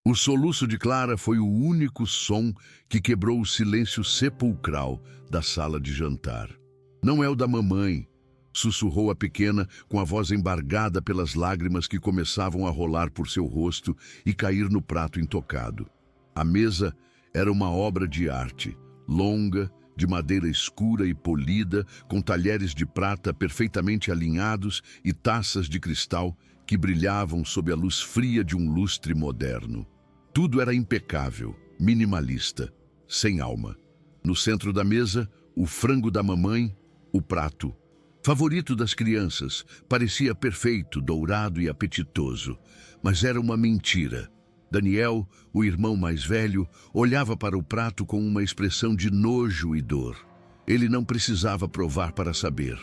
O soluço de Clara foi o único som que quebrou o silêncio sepulcral da sala de jantar. Não é o da mamãe, sussurrou a pequena com a voz embargada pelas lágrimas que começavam a rolar por seu rosto e cair no prato intocado. A mesa era uma obra de arte, longa, de madeira escura e polida, com talheres de prata perfeitamente alinhados e taças de cristal que brilhavam sob a luz fria de um lustre moderno. Tudo era impecável, minimalista, sem alma. No centro da mesa, o frango da mamãe, o prato. Favorito das crianças, parecia perfeito, dourado e apetitoso. Mas era uma mentira. Daniel, o irmão mais velho, olhava para o prato com uma expressão de nojo e dor. Ele não precisava provar para saber.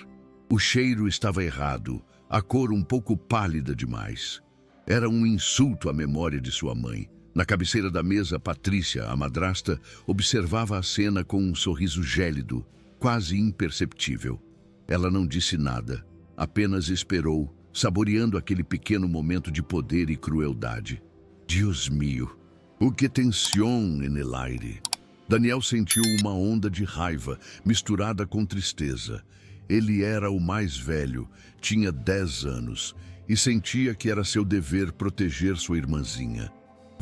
O cheiro estava errado, a cor um pouco pálida demais. Era um insulto à memória de sua mãe. Na cabeceira da mesa, Patrícia, a madrasta, observava a cena com um sorriso gélido, quase imperceptível. Ela não disse nada, apenas esperou, saboreando aquele pequeno momento de poder e crueldade. Dios mio, o que tensión en el aire. Daniel sentiu uma onda de raiva, misturada com tristeza. Ele era o mais velho, tinha 10 anos, e sentia que era seu dever proteger sua irmãzinha.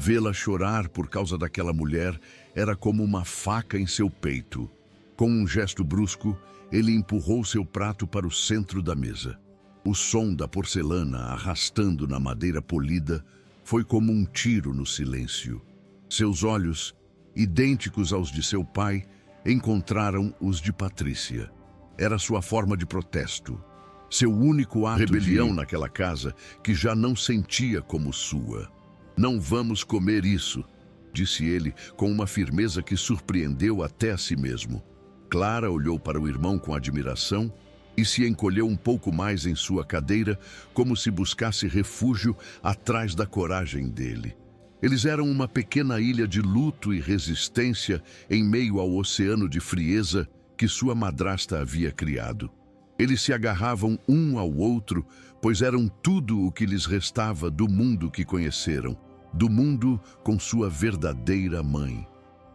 Vê-la chorar por causa daquela mulher era como uma faca em seu peito. Com um gesto brusco, ele empurrou seu prato para o centro da mesa. O som da porcelana arrastando na madeira polida foi como um tiro no silêncio. Seus olhos, idênticos aos de seu pai, encontraram os de Patrícia. Era sua forma de protesto. Seu único ato de rebelião naquela casa que já não sentia como sua. Não vamos comer isso, disse ele com uma firmeza que surpreendeu até a si mesmo. Clara olhou para o irmão com admiração e se encolheu um pouco mais em sua cadeira, como se buscasse refúgio atrás da coragem dele. Eles eram uma pequena ilha de luto e resistência em meio ao oceano de frieza que sua madrasta havia criado. Eles se agarravam um ao outro, pois eram tudo o que lhes restava do mundo que conheceram, do mundo com sua verdadeira mãe.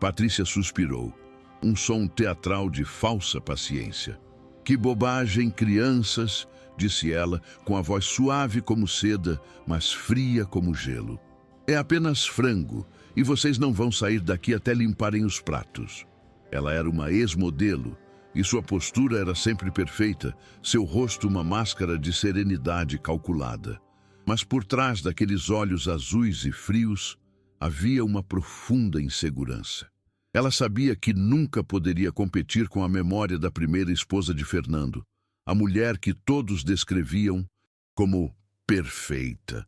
Patrícia suspirou, um som teatral de falsa paciência. Que bobagem, crianças, disse ela, com a voz suave como seda, mas fria como gelo. É apenas frango, e vocês não vão sair daqui até limparem os pratos. Ela era uma ex-modelo, e sua postura era sempre perfeita, seu rosto uma máscara de serenidade calculada. Mas por trás daqueles olhos azuis e frios, havia uma profunda insegurança. Ela sabia que nunca poderia competir com a memória da primeira esposa de Fernando, a mulher que todos descreviam como perfeita.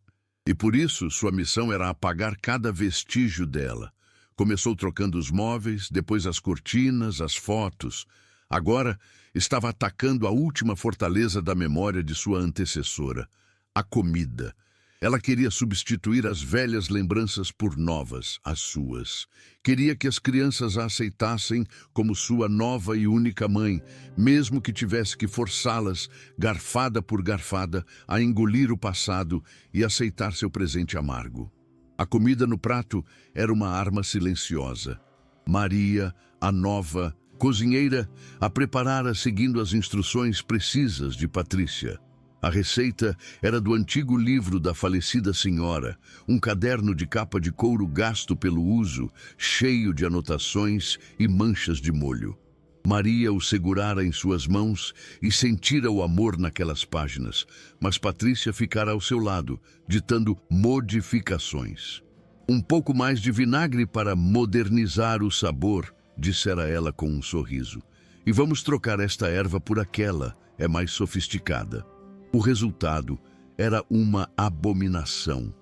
E por isso sua missão era apagar cada vestígio dela. Começou trocando os móveis, depois as cortinas, as fotos. Agora estava atacando a última fortaleza da memória de sua antecessora, a comida. Ela queria substituir as velhas lembranças por novas, as suas. Queria que as crianças a aceitassem como sua nova e única mãe, mesmo que tivesse que forçá-las, garfada por garfada, a engolir o passado e aceitar seu presente amargo. A comida no prato era uma arma silenciosa. Maria, a nova cozinheira, a preparara seguindo as instruções precisas de Patrícia. A receita era do antigo livro da falecida senhora, um caderno de capa de couro gasto pelo uso, cheio de anotações e manchas de molho. Maria o segurara em suas mãos e sentira o amor naquelas páginas, mas Patrícia ficara ao seu lado, ditando modificações. Um pouco mais de vinagre para modernizar o sabor, dissera ela com um sorriso. E vamos trocar esta erva por aquela, é mais sofisticada. O resultado era uma abominação.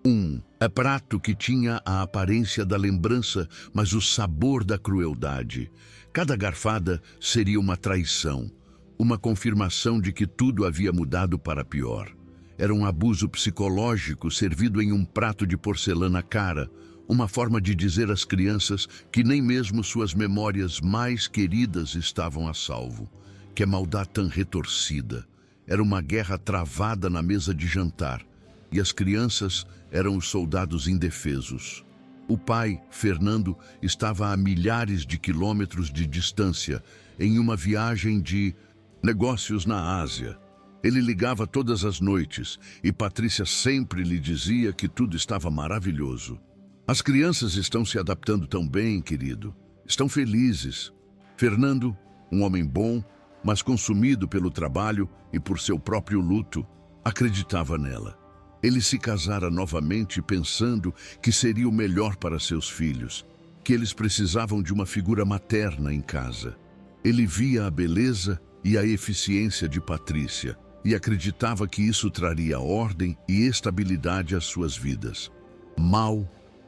Um prato que tinha a aparência da lembrança, mas o sabor da crueldade. Cada garfada seria uma traição, uma confirmação de que tudo havia mudado para pior. Era um abuso psicológico servido em um prato de porcelana cara, uma forma de dizer às crianças que nem mesmo suas memórias mais queridas estavam a salvo. Que maldade tão retorcida! Era uma guerra travada na mesa de jantar, e as crianças eram os soldados indefesos. O pai, Fernando, estava a milhares de quilômetros de distância, em uma viagem de negócios na Ásia. Ele ligava todas as noites e Patrícia sempre lhe dizia que tudo estava maravilhoso. As crianças estão se adaptando tão bem, querido. Estão felizes. Fernando, um homem bom, mas consumido pelo trabalho e por seu próprio luto, acreditava nela. Ele se casara novamente pensando que seria o melhor para seus filhos, que eles precisavam de uma figura materna em casa. Ele via a beleza e a eficiência de Patrícia e acreditava que isso traria ordem e estabilidade às suas vidas. Mal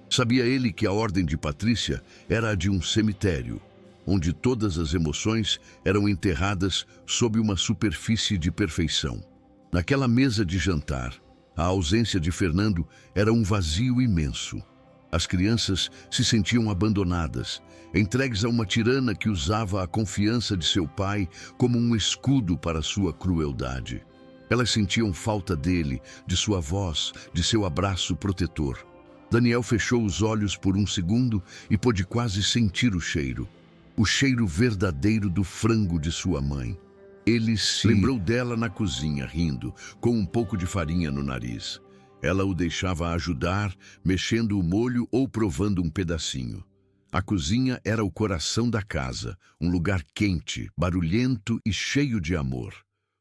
sabia ele que a ordem de Patrícia era a de um cemitério, onde todas as emoções eram enterradas sob uma superfície de perfeição. Naquela mesa de jantar, a ausência de Fernando era um vazio imenso. As crianças se sentiam abandonadas, entregues a uma tirana que usava a confiança de seu pai como um escudo para sua crueldade. Elas sentiam falta dele, de sua voz, de seu abraço protetor. Daniel fechou os olhos por um segundo e pôde quase sentir o cheiro verdadeiro do frango de sua mãe. Ele se lembrou dela na cozinha, rindo, com um pouco de farinha no nariz. Ela o deixava ajudar, mexendo o molho ou provando um pedacinho. A cozinha era o coração da casa, um lugar quente, barulhento e cheio de amor.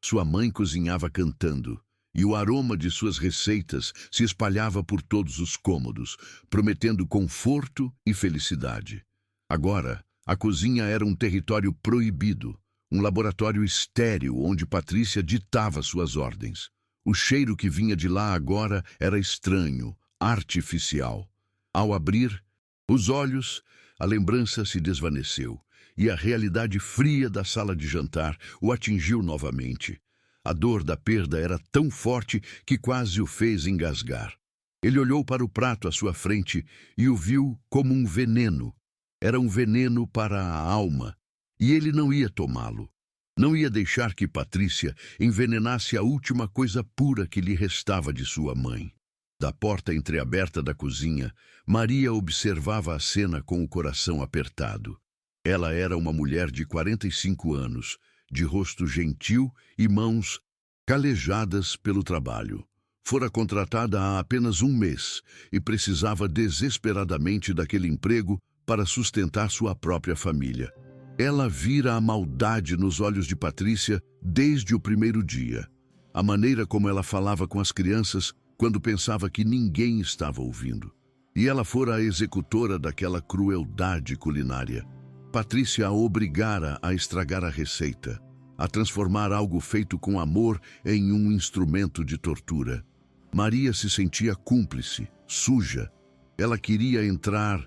Sua mãe cozinhava cantando, e o aroma de suas receitas se espalhava por todos os cômodos, prometendo conforto e felicidade. Agora, a cozinha era um território proibido, um laboratório estéril onde Patrícia ditava suas ordens. O cheiro que vinha de lá agora era estranho, artificial. Ao abrir os olhos, a lembrança se desvaneceu e a realidade fria da sala de jantar o atingiu novamente. A dor da perda era tão forte que quase o fez engasgar. Ele olhou para o prato à sua frente e o viu como um veneno. Era um veneno para a alma. E ele não ia tomá-lo. Não ia deixar que Patrícia envenenasse a última coisa pura que lhe restava de sua mãe. Da porta entreaberta da cozinha, Maria observava a cena com o coração apertado. Ela era uma mulher de 45 anos, de rosto gentil e mãos calejadas pelo trabalho. Fora contratada há apenas um mês e precisava desesperadamente daquele emprego para sustentar sua própria família. Ela vira a maldade nos olhos de Patrícia desde o primeiro dia. A maneira como ela falava com as crianças quando pensava que ninguém estava ouvindo. E ela fora a executora daquela crueldade culinária. Patrícia a obrigara a estragar a receita, a transformar algo feito com amor em um instrumento de tortura. Maria se sentia cúmplice, suja. Ela queria entrar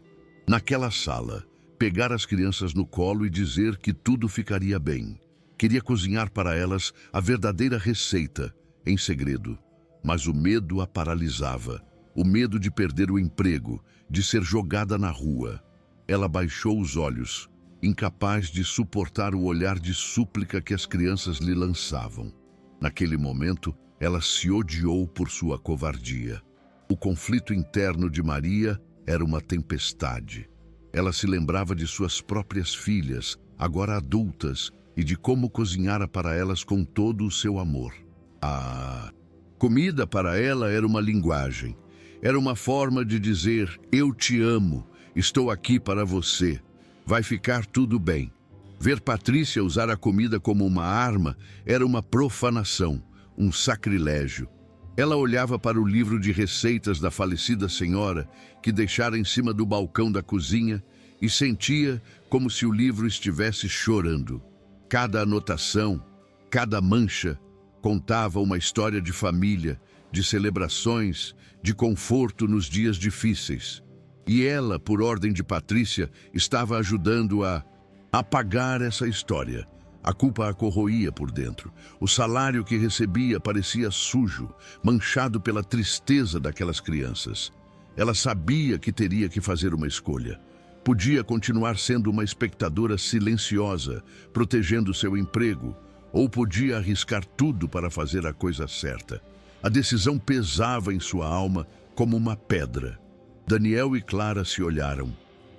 naquela sala, pegar as crianças no colo e dizer que tudo ficaria bem. Queria cozinhar para elas a verdadeira receita, em segredo. Mas o medo a paralisava. O medo de perder o emprego, de ser jogada na rua. Ela baixou os olhos, incapaz de suportar o olhar de súplica que as crianças lhe lançavam. Naquele momento, ela se odiou por sua covardia. O conflito interno de Maria era uma tempestade. Ela se lembrava de suas próprias filhas, agora adultas, e de como cozinhara para elas com todo o seu amor. A comida para ela era uma linguagem. Era uma forma de dizer: eu te amo, estou aqui para você, vai ficar tudo bem. Ver Patrícia usar a comida como uma arma era uma profanação, um sacrilégio. Ela olhava para o livro de receitas da falecida senhora, que deixara em cima do balcão da cozinha, e sentia como se o livro estivesse chorando. Cada anotação, cada mancha, contava uma história de família, de celebrações, de conforto nos dias difíceis. E ela, por ordem de Patrícia, estava ajudando a apagar essa história. A culpa a corroía por dentro. O salário que recebia parecia sujo, manchado pela tristeza daquelas crianças. Ela sabia que teria que fazer uma escolha. Podia continuar sendo uma espectadora silenciosa, protegendo seu emprego, ou podia arriscar tudo para fazer a coisa certa. A decisão pesava em sua alma como uma pedra. Daniel e Clara se olharam.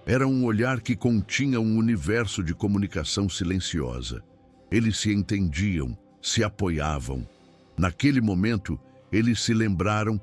Era um olhar que continha um universo de comunicação silenciosa. Eles se entendiam, se apoiavam. Naquele momento, eles se lembraram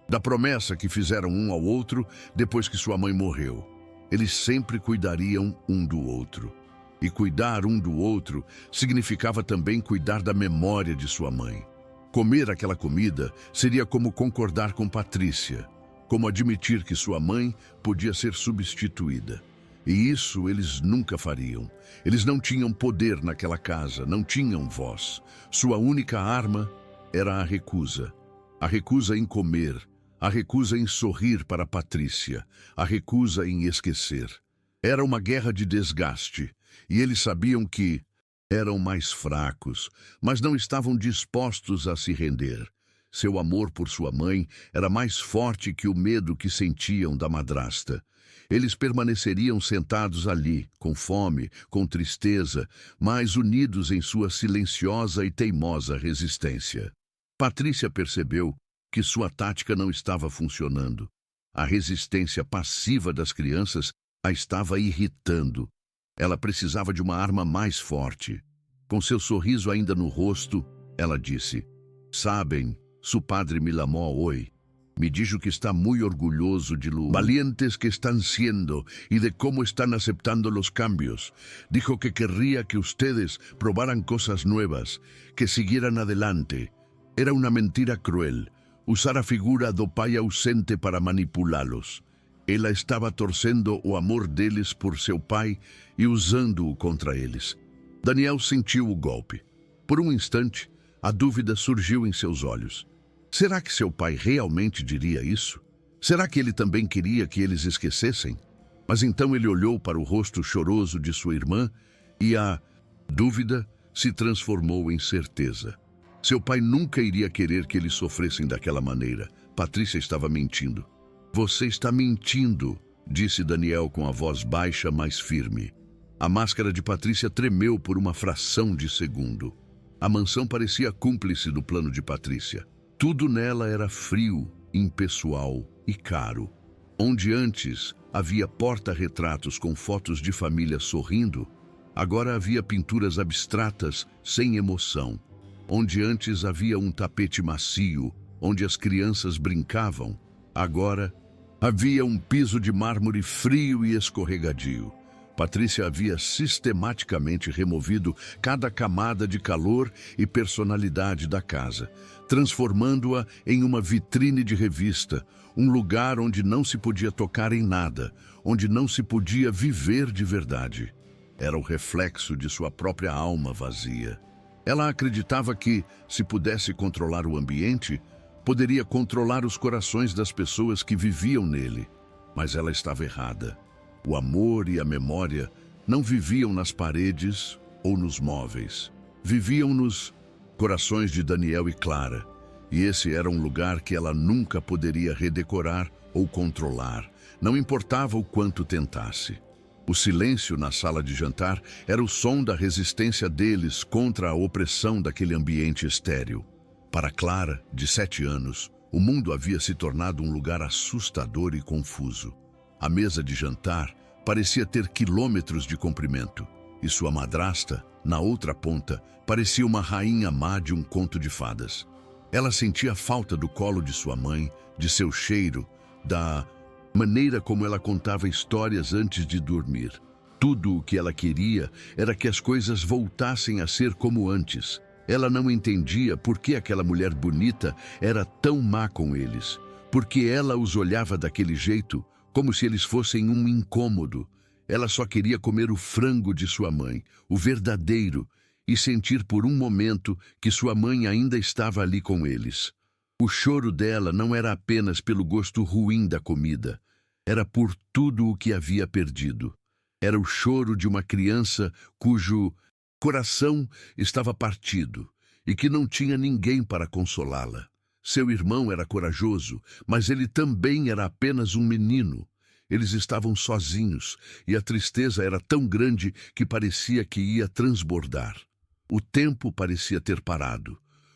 da promessa que fizeram um ao outro depois que sua mãe morreu. Eles sempre cuidariam um do outro. E cuidar um do outro significava também cuidar da memória de sua mãe. Comer aquela comida seria como concordar com Patrícia, como admitir que sua mãe podia ser substituída. E isso eles nunca fariam. Eles não tinham poder naquela casa, não tinham voz. Sua única arma era a recusa. A recusa em comer, a recusa em sorrir para Patrícia, a recusa em esquecer. Era uma guerra de desgaste, e eles sabiam que eram mais fracos, mas não estavam dispostos a se render. Seu amor por sua mãe era mais forte que o medo que sentiam da madrasta. Eles permaneceriam sentados ali, com fome, com tristeza, mas unidos em sua silenciosa e teimosa resistência. Patrícia percebeu que sua tática não estava funcionando. A resistência passiva das crianças a estava irritando. Ela precisava de uma arma mais forte. Com seu sorriso ainda no rosto, ela disse: "Sabem, su padre me lamó hoy. Me dijo que está muy orgulloso de lo valientes que están siendo y de cómo están aceptando los cambios. Dijo que querría que ustedes probaran cosas nuevas, que siguieran adelante. Era una mentira cruel, usar a figura do pai ausente para manipulá-los. Ela estava torcendo o amor deles por seu pai e usando-o contra eles." Daniel sentiu o golpe. Por um instante, a dúvida surgiu em seus olhos. Será que seu pai realmente diria isso? Será que ele também queria que eles esquecessem? Mas então ele olhou para o rosto choroso de sua irmã e a dúvida se transformou em certeza. Seu pai nunca iria querer que eles sofressem daquela maneira. Patrícia estava mentindo. "Você está mentindo", disse Daniel com a voz baixa, mas firme. A máscara de Patrícia tremeu por uma fração de segundo. A mansão parecia cúmplice do plano de Patrícia. Tudo nela era frio, impessoal e caro. Onde antes havia porta-retratos com fotos de família sorrindo, agora havia pinturas abstratas sem emoção. Onde antes havia um tapete macio, onde as crianças brincavam, agora havia um piso de mármore frio e escorregadio. Patrícia havia sistematicamente removido cada camada de calor e personalidade da casa, transformando-a em uma vitrine de revista, um lugar onde não se podia tocar em nada, onde não se podia viver de verdade. Era o reflexo de sua própria alma vazia. Ela acreditava que, se pudesse controlar o ambiente, poderia controlar os corações das pessoas que viviam nele. Mas ela estava errada. O amor e a memória não viviam nas paredes ou nos móveis. Viviam nos corações de Daniel e Clara. E esse era um lugar que ela nunca poderia redecorar ou controlar. Não importava o quanto tentasse. O silêncio na sala de jantar era o som da resistência deles contra a opressão daquele ambiente estéril. Para Clara, de 7 anos, o mundo havia se tornado um lugar assustador e confuso. A mesa de jantar parecia ter quilômetros de comprimento, e sua madrasta, na outra ponta, parecia uma rainha má de um conto de fadas. Ela sentia a falta do colo de sua mãe, de seu cheiro, da maneira como ela contava histórias antes de dormir. Tudo o que ela queria era que as coisas voltassem a ser como antes. Ela não entendia por que aquela mulher bonita era tão má com eles, porque ela os olhava daquele jeito, como se eles fossem um incômodo. Ela só queria comer o frango de sua mãe, o verdadeiro, e sentir por um momento que sua mãe ainda estava ali com eles. O choro dela não era apenas pelo gosto ruim da comida, era por tudo o que havia perdido. Era o choro de uma criança cujo coração estava partido e que não tinha ninguém para consolá-la. Seu irmão era corajoso, mas ele também era apenas um menino. Eles estavam sozinhos e a tristeza era tão grande que parecia que ia transbordar. O tempo parecia ter parado.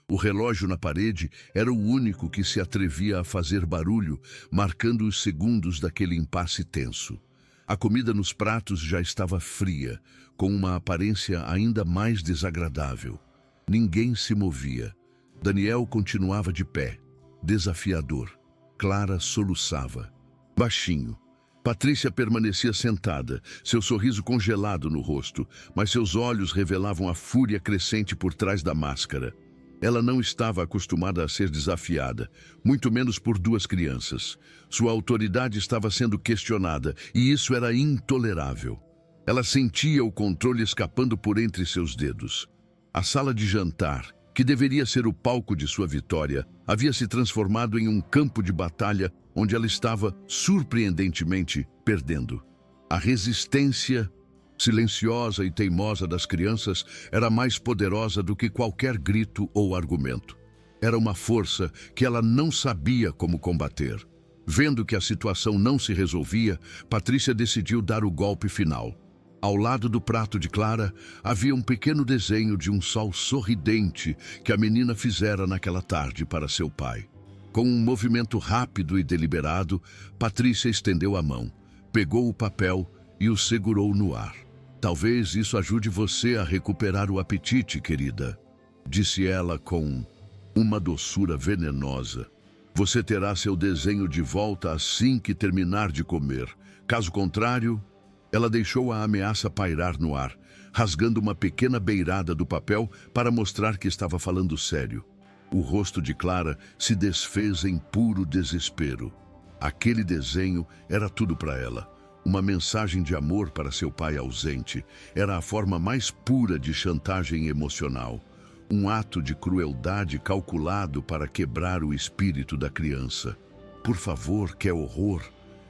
O relógio na parede era o único que se atrevia a fazer barulho, marcando os segundos daquele impasse tenso. A comida nos pratos já estava fria, com uma aparência ainda mais desagradável. Ninguém se movia. Daniel continuava de pé, desafiador. Clara soluçava. Baixinho. Patrícia permanecia sentada, seu sorriso congelado no rosto, mas seus olhos revelavam a fúria crescente por trás da máscara. Ela não estava acostumada a ser desafiada, muito menos por duas crianças. Sua autoridade estava sendo questionada, e isso era intolerável. Ela sentia o controle escapando por entre seus dedos. A sala de jantar, que deveria ser o palco de sua vitória, havia se transformado em um campo de batalha onde ela estava, surpreendentemente, perdendo. A resistência silenciosa e teimosa das crianças era mais poderosa do que qualquer grito ou argumento. Era uma força que ela não sabia como combater. Vendo que a situação não se resolvia, Patrícia decidiu dar o golpe final. Ao lado do prato de Clara, havia um pequeno desenho de um sol sorridente que a menina fizera naquela tarde para seu pai. Com um movimento rápido e deliberado, Patrícia estendeu a mão, pegou o papel e o segurou no ar. Talvez isso ajude você a recuperar o apetite, querida, disse ela com uma doçura venenosa. Você terá seu desenho de volta assim que terminar de comer. Caso contrário, ela deixou a ameaça pairar no ar, rasgando uma pequena beirada do papel para mostrar que estava falando sério. O rosto de Clara se desfez em puro desespero. Aquele desenho era tudo para ela. Uma mensagem de amor para seu pai ausente. Era a forma mais pura de chantagem emocional. Um ato de crueldade calculado para quebrar o espírito da criança. Por favor, que horror!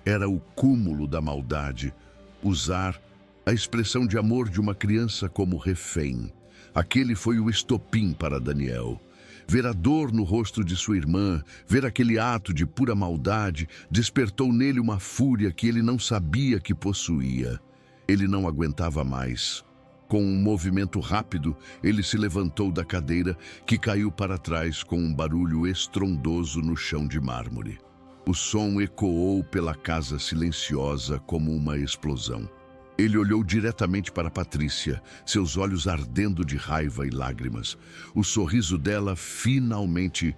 Era o cúmulo da maldade. Usar a expressão de amor de uma criança como refém. Aquele foi o estopim para Daniel. Ver a dor no rosto de sua irmã, ver aquele ato de pura maldade, despertou nele uma fúria que ele não sabia que possuía. Ele não aguentava mais. Com um movimento rápido, ele se levantou da cadeira, que caiu para trás com um barulho estrondoso no chão de mármore. O som ecoou pela casa silenciosa como uma explosão. Ele olhou diretamente para Patrícia, seus olhos ardendo de raiva e lágrimas. O sorriso dela finalmente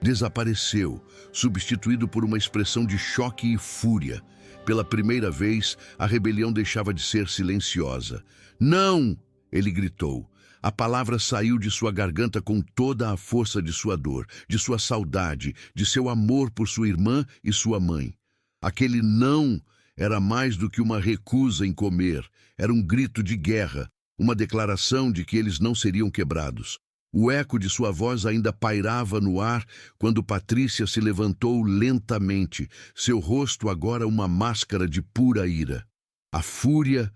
desapareceu, substituído por uma expressão de choque e fúria. Pela primeira vez, a rebelião deixava de ser silenciosa. "Não!" ele gritou. A palavra saiu de sua garganta com toda a força de sua dor, de sua saudade, de seu amor por sua irmã e sua mãe. Aquele não era mais do que uma recusa em comer, era um grito de guerra, uma declaração de que eles não seriam quebrados. O eco de sua voz ainda pairava no ar quando Patrícia se levantou lentamente, seu rosto agora uma máscara de pura ira. A fúria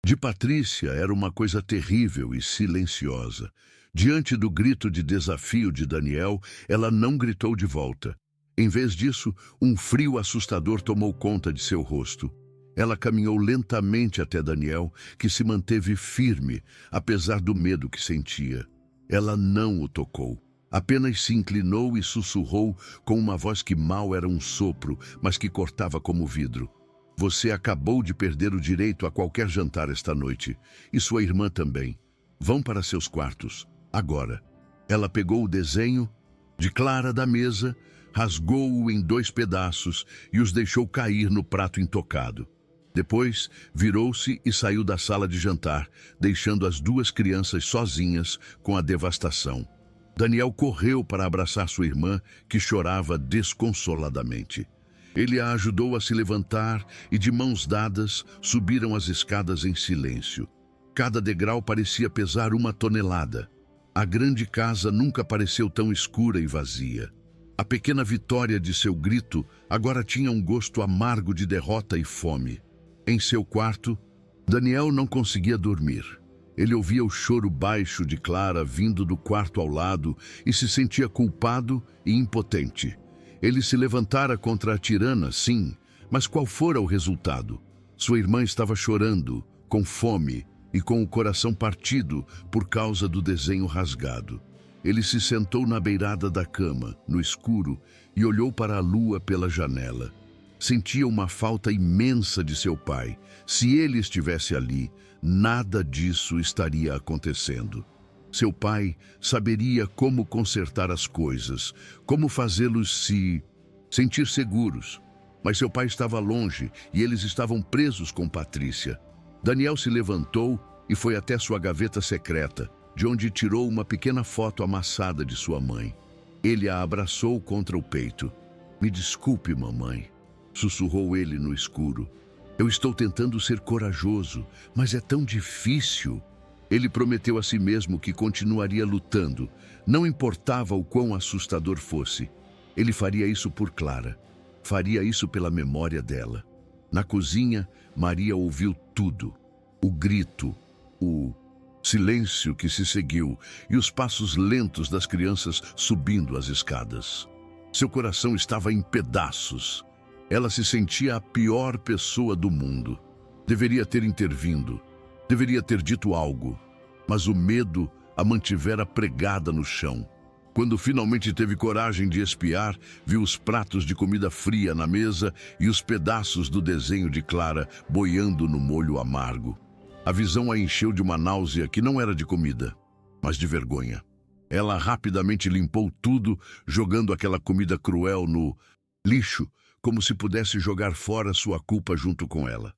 de Patrícia era uma coisa terrível e silenciosa. Diante do grito de desafio de Daniel, ela não gritou de volta. Em vez disso, um frio assustador tomou conta de seu rosto. Ela caminhou lentamente até Daniel, que se manteve firme, apesar do medo que sentia. Ela não o tocou. Apenas se inclinou e sussurrou com uma voz que mal era um sopro, mas que cortava como vidro. Você acabou de perder o direito a qualquer jantar esta noite. E sua irmã também. Vão para seus quartos. Agora. Ela pegou o desenho de Clara da mesa, rasgou-o em 2 pedaços e os deixou cair no prato intocado. Depois, virou-se e saiu da sala de jantar, deixando as 2 crianças sozinhas com a devastação. Daniel correu para abraçar sua irmã, que chorava desconsoladamente. Ele a ajudou a se levantar e, de mãos dadas, subiram as escadas em silêncio. Cada degrau parecia pesar 1 tonelada. A grande casa nunca pareceu tão escura e vazia. A pequena vitória de seu grito agora tinha um gosto amargo de derrota e fome. Em seu quarto, Daniel não conseguia dormir. Ele ouvia o choro baixo de Clara vindo do quarto ao lado e se sentia culpado e impotente. Ele se levantara contra a tirana, sim, mas qual fora o resultado? Sua irmã estava chorando, com fome e com o coração partido por causa do desenho rasgado. Ele se sentou na beirada da cama, no escuro, e olhou para a lua pela janela. Sentia uma falta imensa de seu pai. Se ele estivesse ali, nada disso estaria acontecendo. Seu pai saberia como consertar as coisas, como fazê-los se sentir seguros. Mas seu pai estava longe e eles estavam presos com Patrícia. Daniel se levantou e foi até sua gaveta secreta, de onde tirou uma pequena foto amassada de sua mãe. Ele a abraçou contra o peito. "Me desculpe, mamãe", sussurrou ele no escuro. "Eu estou tentando ser corajoso, mas é tão difícil." Ele prometeu a si mesmo que continuaria lutando, não importava o quão assustador fosse. Ele faria isso por Clara, faria isso pela memória dela. Na cozinha, Maria ouviu tudo. O grito, o silêncio que se seguiu e os passos lentos das crianças subindo as escadas. Seu coração estava em pedaços. Ela se sentia a pior pessoa do mundo. Deveria ter intervindo, deveria ter dito algo, mas o medo a mantivera pregada no chão. Quando finalmente teve coragem de espiar, viu os pratos de comida fria na mesa e os pedaços do desenho de Clara boiando no molho amargo. A visão a encheu de uma náusea que não era de comida, mas de vergonha. Ela rapidamente limpou tudo, jogando aquela comida cruel no lixo, como se pudesse jogar fora sua culpa junto com ela.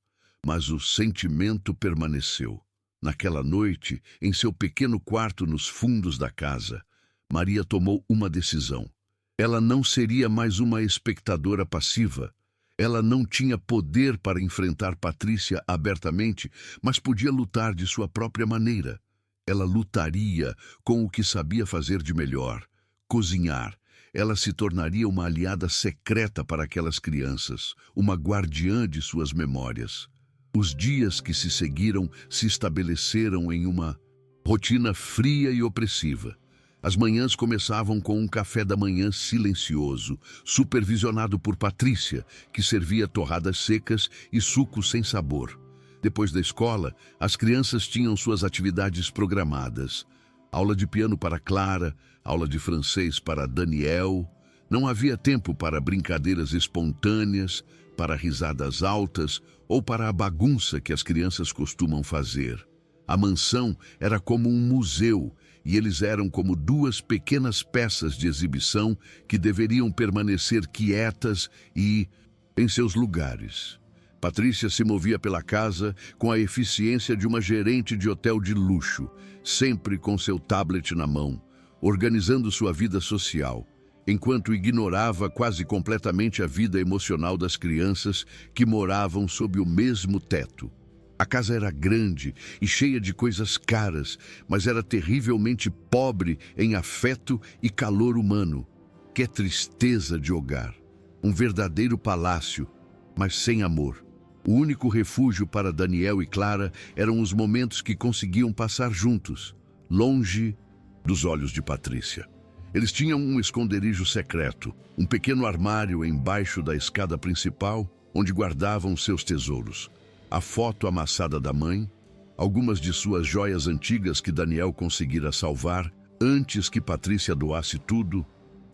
Mas o sentimento permaneceu. Naquela noite, em seu pequeno quarto nos fundos da casa, Maria tomou uma decisão. Ela não seria mais uma espectadora passiva. Ela não tinha poder para enfrentar Patrícia abertamente, mas podia lutar de sua própria maneira. Ela lutaria com o que sabia fazer de melhor: cozinhar. Ela se tornaria uma aliada secreta para aquelas crianças, uma guardiã de suas memórias. Os dias que se seguiram se estabeleceram em uma rotina fria e opressiva. As manhãs começavam com um café da manhã silencioso, supervisionado por Patrícia, que servia torradas secas e sucos sem sabor. Depois da escola, as crianças tinham suas atividades programadas. Aula de piano para Clara, aula de francês para Daniel. Não havia tempo para brincadeiras espontâneas, para risadas altas ou para a bagunça que as crianças costumam fazer. A mansão era como um museu, e eles eram como duas pequenas peças de exibição que deveriam permanecer quietas e em seus lugares. Patrícia se movia pela casa com a eficiência de uma gerente de hotel de luxo, sempre com seu tablet na mão, organizando sua vida social, enquanto ignorava quase completamente a vida emocional das crianças que moravam sob o mesmo teto. A casa era grande e cheia de coisas caras, mas era terrivelmente pobre em afeto e calor humano. Que tristeza de hogar! Um verdadeiro palácio, mas sem amor. O único refúgio para Daniel e Clara eram os momentos que conseguiam passar juntos, longe dos olhos de Patrícia. Eles tinham um esconderijo secreto, um pequeno armário embaixo da escada principal, onde guardavam seus tesouros. A foto amassada da mãe, algumas de suas joias antigas que Daniel conseguira salvar antes que Patrícia doasse tudo,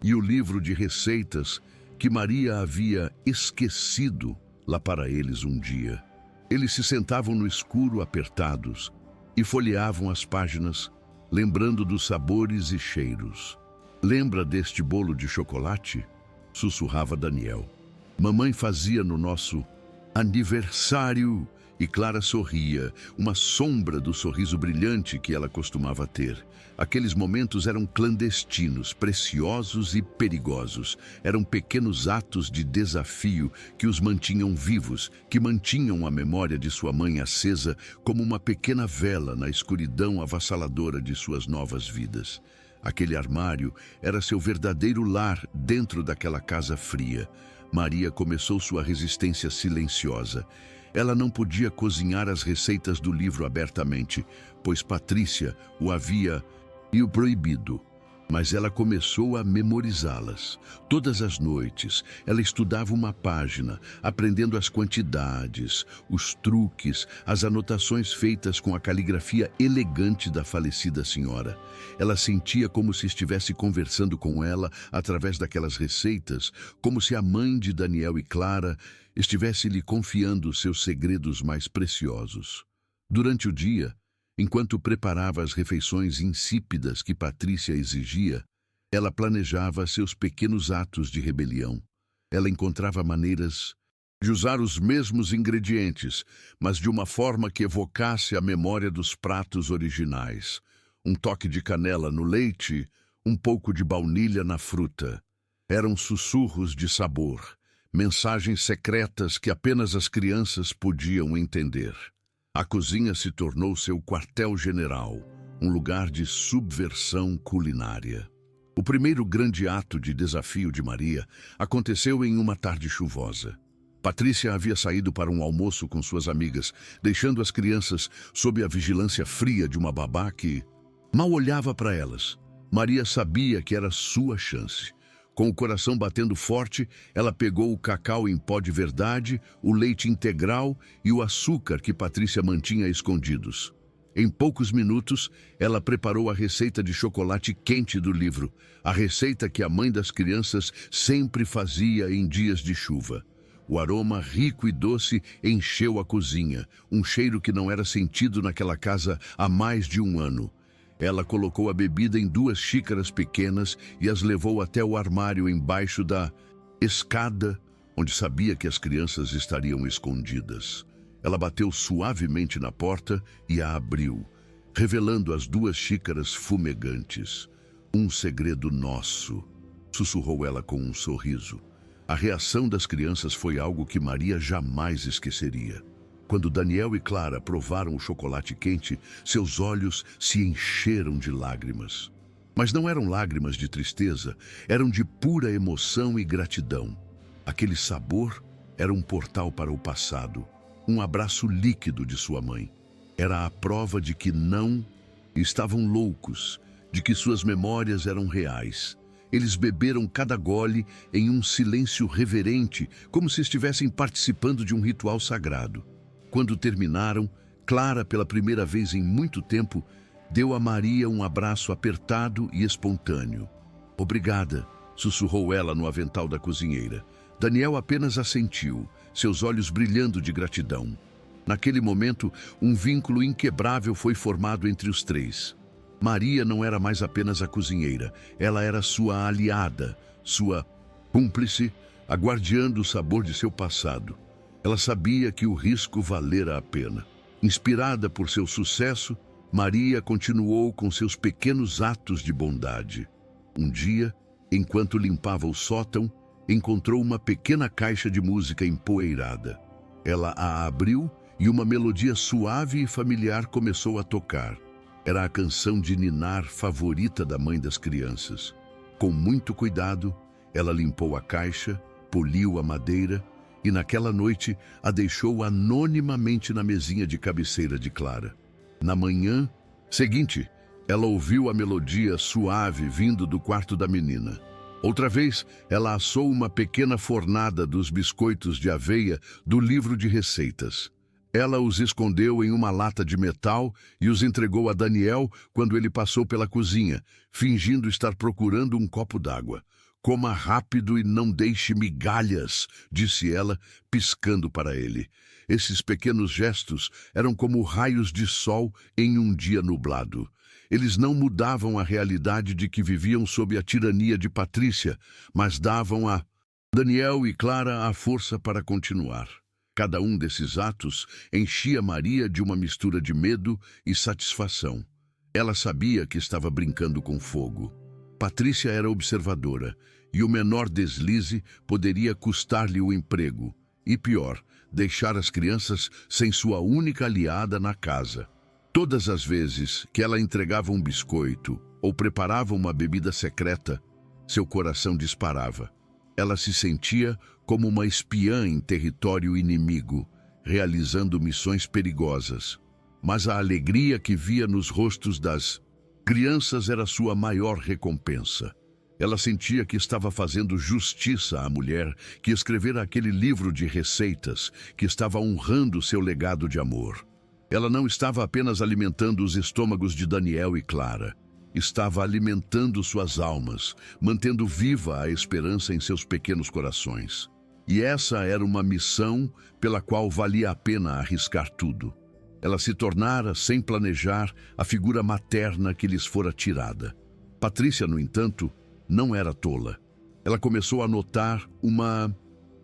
e o livro de receitas que Maria havia esquecido lá para eles um dia. Eles se sentavam no escuro apertados e folheavam as páginas, lembrando dos sabores e cheiros. "Lembra deste bolo de chocolate?" sussurrava Daniel. "Mamãe fazia no nosso aniversário." E Clara sorria, uma sombra do sorriso brilhante que ela costumava ter. Aqueles momentos eram clandestinos, preciosos e perigosos. Eram pequenos atos de desafio que os mantinham vivos, que mantinham a memória de sua mãe acesa como uma pequena vela na escuridão avassaladora de suas novas vidas. Aquele armário era seu verdadeiro lar dentro daquela casa fria. Maria começou sua resistência silenciosa. Ela não podia cozinhar as receitas do livro abertamente, pois Patrícia o havia proibido. mas ela começou a memorizá-las. Todas as noites, ela estudava uma página, aprendendo as quantidades, os truques, as anotações feitas com a caligrafia elegante da falecida senhora. Ela sentia como se estivesse conversando com ela através daquelas receitas, como se a mãe de Daniel e Clara estivesse lhe confiando seus segredos mais preciosos. Durante o dia, enquanto preparava as refeições insípidas que Patrícia exigia, ela planejava seus pequenos atos de rebelião. Ela encontrava maneiras de usar os mesmos ingredientes, mas de uma forma que evocasse a memória dos pratos originais. Um toque de canela no leite, um pouco de baunilha na fruta. Eram sussurros de sabor, mensagens secretas que apenas as crianças podiam entender. A cozinha se tornou seu quartel-general, um lugar de subversão culinária. O primeiro grande ato de desafio de Maria aconteceu em uma tarde chuvosa. Patrícia havia saído para um almoço com suas amigas, deixando as crianças sob a vigilância fria de uma babá que mal olhava para elas. Maria sabia que era sua chance. Com o coração batendo forte, ela pegou o cacau em pó de verdade, o leite integral e o açúcar que Patrícia mantinha escondidos. Em poucos minutos, ela preparou a receita de chocolate quente do livro, a receita que a mãe das crianças sempre fazia em dias de chuva. O aroma rico e doce encheu a cozinha, um cheiro que não era sentido naquela casa há mais de um ano. Ela colocou a bebida em 2 xícaras pequenas e as levou até o armário embaixo da escada, onde sabia que as crianças estariam escondidas. Ela bateu suavemente na porta e a abriu, revelando as 2 xícaras fumegantes. "Um segredo nosso", sussurrou ela com um sorriso. A reação das crianças foi algo que Maria jamais esqueceria. Quando Daniel e Clara provaram o chocolate quente, seus olhos se encheram de lágrimas. Mas não eram lágrimas de tristeza, eram de pura emoção e gratidão. Aquele sabor era um portal para o passado, um abraço líquido de sua mãe. Era a prova de que não estavam loucos, de que suas memórias eram reais. Eles beberam cada gole em um silêncio reverente, como se estivessem participando de um ritual sagrado. Quando terminaram, Clara, pela primeira vez em muito tempo, deu a Maria um abraço apertado e espontâneo. "Obrigada", sussurrou ela no avental da cozinheira. Daniel apenas assentiu, seus olhos brilhando de gratidão. Naquele momento, um vínculo inquebrável foi formado entre os 3. Maria não era mais apenas a cozinheira, ela era sua aliada, sua cúmplice, a guardiã do sabor de seu passado. Ela sabia que o risco valera a pena. Inspirada por seu sucesso, Maria continuou com seus pequenos atos de bondade. Um dia, enquanto limpava o sótão, encontrou uma pequena caixa de música empoeirada. Ela a abriu e uma melodia suave e familiar começou a tocar. Era a canção de ninar favorita da mãe das crianças. Com muito cuidado, ela limpou a caixa, poliu a madeira e naquela noite a deixou anonimamente na mesinha de cabeceira de Clara. Na manhã seguinte, ela ouviu a melodia suave vindo do quarto da menina. Outra vez, ela assou uma pequena fornada dos biscoitos de aveia do livro de receitas. Ela os escondeu em uma lata de metal e os entregou a Daniel quando ele passou pela cozinha, fingindo estar procurando um copo d'água. "Coma rápido e não deixe migalhas", disse ela, piscando para ele. Esses pequenos gestos eram como raios de sol em um dia nublado. Eles não mudavam a realidade de que viviam sob a tirania de Patrícia, mas davam a Daniel e Clara a força para continuar. Cada um desses atos enchia Maria de uma mistura de medo e satisfação. Ela sabia que estava brincando com fogo. Patrícia era observadora, e o menor deslize poderia custar-lhe o emprego. E pior, deixar as crianças sem sua única aliada na casa. Todas as vezes que ela entregava um biscoito ou preparava uma bebida secreta, seu coração disparava. Ela se sentia como uma espiã em território inimigo, realizando missões perigosas. Mas a alegria que via nos rostos das Crianças era sua maior recompensa. Ela sentia que estava fazendo justiça à mulher que escrevera aquele livro de receitas, que estava honrando seu legado de amor. Ela não estava apenas alimentando os estômagos de Daniel e Clara. Estava alimentando suas almas, mantendo viva a esperança em seus pequenos corações. E essa era uma missão pela qual valia a pena arriscar tudo. Ela se tornara, sem planejar, a figura materna que lhes fora tirada. Patrícia, no entanto, não era tola. Ela começou a notar uma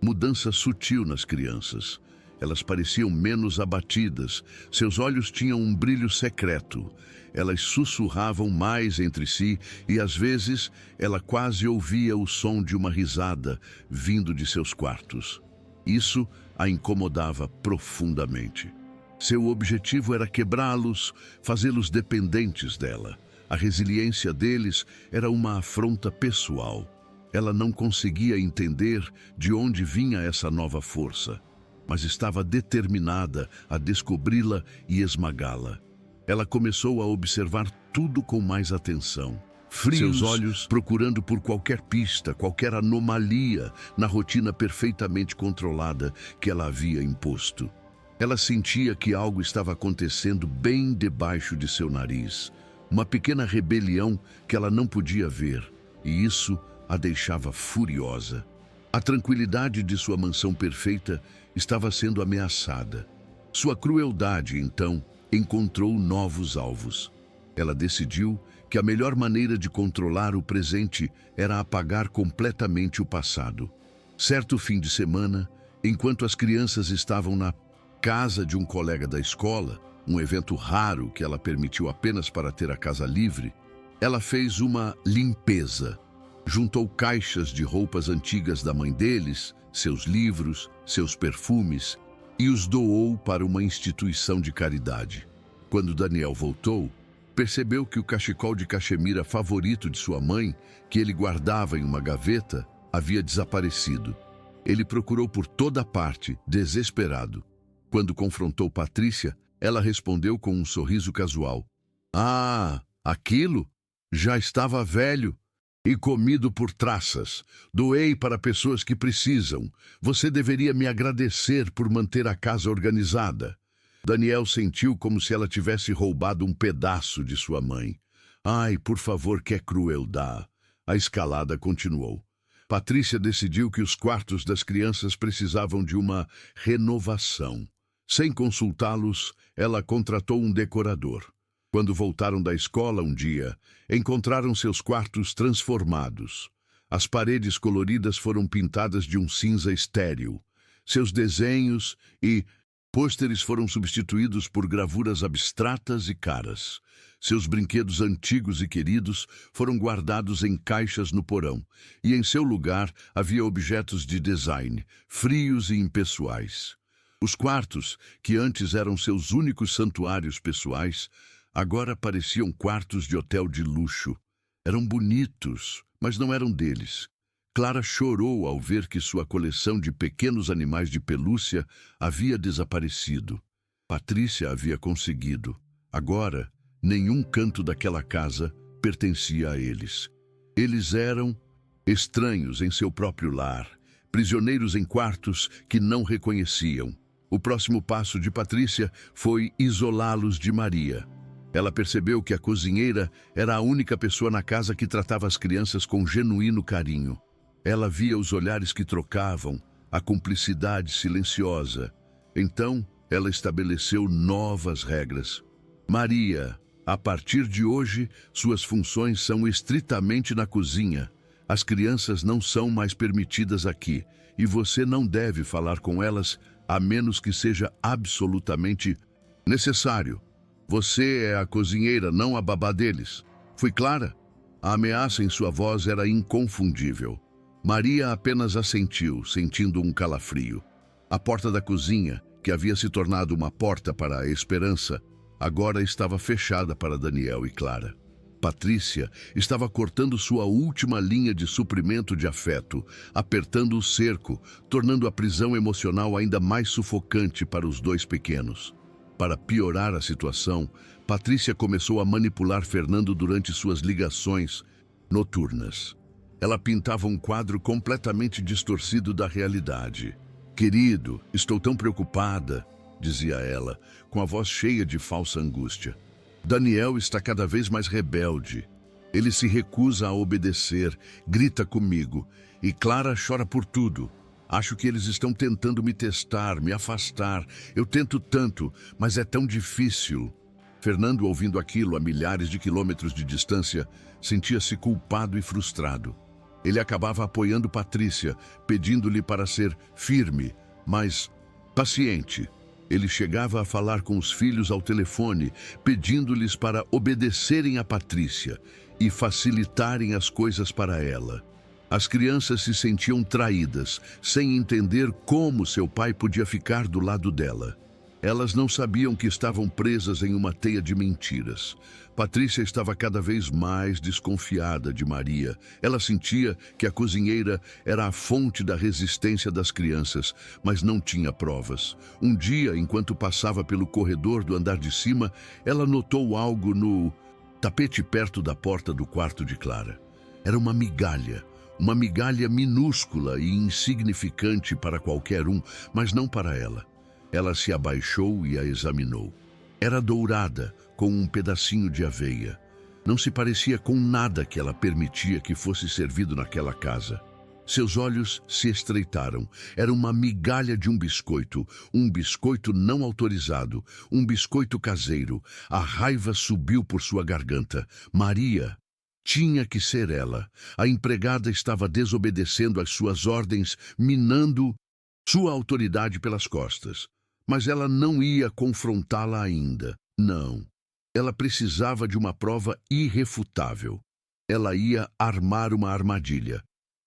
mudança sutil nas crianças. Elas pareciam menos abatidas, seus olhos tinham um brilho secreto. Elas sussurravam mais entre si e, às vezes, ela quase ouvia o som de uma risada vindo de seus quartos. Isso a incomodava profundamente. Seu objetivo era quebrá-los, fazê-los dependentes dela. A resiliência deles era uma afronta pessoal. Ela não conseguia entender de onde vinha essa nova força, mas estava determinada a descobri-la e esmagá-la. Ela começou a observar tudo com mais atenção. Seus olhos procurando por qualquer pista, qualquer anomalia na rotina perfeitamente controlada que ela havia imposto. Ela sentia que algo estava acontecendo bem debaixo de seu nariz. Uma pequena rebelião que ela não podia ver, e isso a deixava furiosa. A tranquilidade de sua mansão perfeita estava sendo ameaçada. Sua crueldade, então, encontrou novos alvos. Ela decidiu que a melhor maneira de controlar o presente era apagar completamente o passado. Certo fim de semana, enquanto as crianças estavam na casa de um colega da escola, um evento raro que ela permitiu apenas para ter a casa livre, ela fez uma limpeza. Juntou caixas de roupas antigas da mãe deles, seus livros, seus perfumes, e os doou para uma instituição de caridade. Quando Daniel voltou, percebeu que o cachecol de cachemira favorito de sua mãe, que ele guardava em uma gaveta, havia desaparecido. Ele procurou por toda parte, desesperado. Quando confrontou Patrícia, ela respondeu com um sorriso casual. Ah, aquilo já estava velho e comido por traças. Doei para pessoas que precisam. Você deveria me agradecer por manter a casa organizada. Daniel sentiu como se ela tivesse roubado um pedaço de sua mãe. Ai, por favor, que crueldade. A escalada continuou. Patrícia decidiu que os quartos das crianças precisavam de uma renovação. Sem consultá-los, ela contratou um decorador. Quando voltaram da escola um dia, encontraram seus quartos transformados. As paredes coloridas foram pintadas de um cinza estéril. Seus desenhos e pôsteres foram substituídos por gravuras abstratas e caras. Seus brinquedos antigos e queridos foram guardados em caixas no porão, e em seu lugar havia objetos de design, frios e impessoais. Os quartos, que antes eram seus únicos santuários pessoais, agora pareciam quartos de hotel de luxo. Eram bonitos, mas não eram deles. Clara chorou ao ver que sua coleção de pequenos animais de pelúcia havia desaparecido. Patrícia havia conseguido. Agora, nenhum canto daquela casa pertencia a eles. Eles eram estranhos em seu próprio lar, prisioneiros em quartos que não reconheciam. O próximo passo de Patrícia foi isolá-los de Maria. Ela percebeu que a cozinheira era a única pessoa na casa que tratava as crianças com genuíno carinho. Ela via os olhares que trocavam, a cumplicidade silenciosa. Então, ela estabeleceu novas regras. Maria, a partir de hoje, suas funções são estritamente na cozinha. As crianças não são mais permitidas aqui, e você não deve falar com elas a menos que seja absolutamente necessário. Você é a cozinheira, não a babá deles. Fui clara? A ameaça em sua voz era inconfundível. Maria apenas assentiu, sentindo um calafrio. A porta da cozinha, que havia se tornado uma porta para a esperança, agora estava fechada para Daniel e Clara. Patrícia estava cortando sua última linha de suprimento de afeto, apertando o cerco, tornando a prisão emocional ainda mais sufocante para os dois pequenos. Para piorar a situação, Patrícia começou a manipular Fernando durante suas ligações noturnas. Ela pintava um quadro completamente distorcido da realidade. "Querido, estou tão preocupada", dizia ela, com a voz cheia de falsa angústia. "Daniel está cada vez mais rebelde. Ele se recusa a obedecer, grita comigo, e Clara chora por tudo. Acho que eles estão tentando me testar, me afastar. Eu tento tanto, mas é tão difícil." Fernando, ouvindo aquilo a milhares de quilômetros de distância, sentia-se culpado e frustrado. Ele acabava apoiando Patrícia, pedindo-lhe para ser firme, mas paciente. Ele chegava a falar com os filhos ao telefone, pedindo-lhes para obedecerem a Patrícia e facilitarem as coisas para ela. As crianças se sentiam traídas, sem entender como seu pai podia ficar do lado dela. Elas não sabiam que estavam presas em uma teia de mentiras. Patrícia estava cada vez mais desconfiada de Maria. Ela sentia que a cozinheira era a fonte da resistência das crianças, mas não tinha provas. Um dia, enquanto passava pelo corredor do andar de cima, ela notou algo no tapete perto da porta do quarto de Clara. Era uma migalha minúscula e insignificante para qualquer um, mas não para ela. Ela se abaixou e a examinou. Era dourada, com um pedacinho de aveia. Não se parecia com nada que ela permitia que fosse servido naquela casa. Seus olhos se estreitaram. Era uma migalha de um biscoito não autorizado, um biscoito caseiro. A raiva subiu por sua garganta. Maria! Tinha que ser ela. A empregada estava desobedecendo às suas ordens, minando sua autoridade pelas costas. Mas ela não ia confrontá-la ainda. Não. Ela precisava de uma prova irrefutável. Ela ia armar uma armadilha.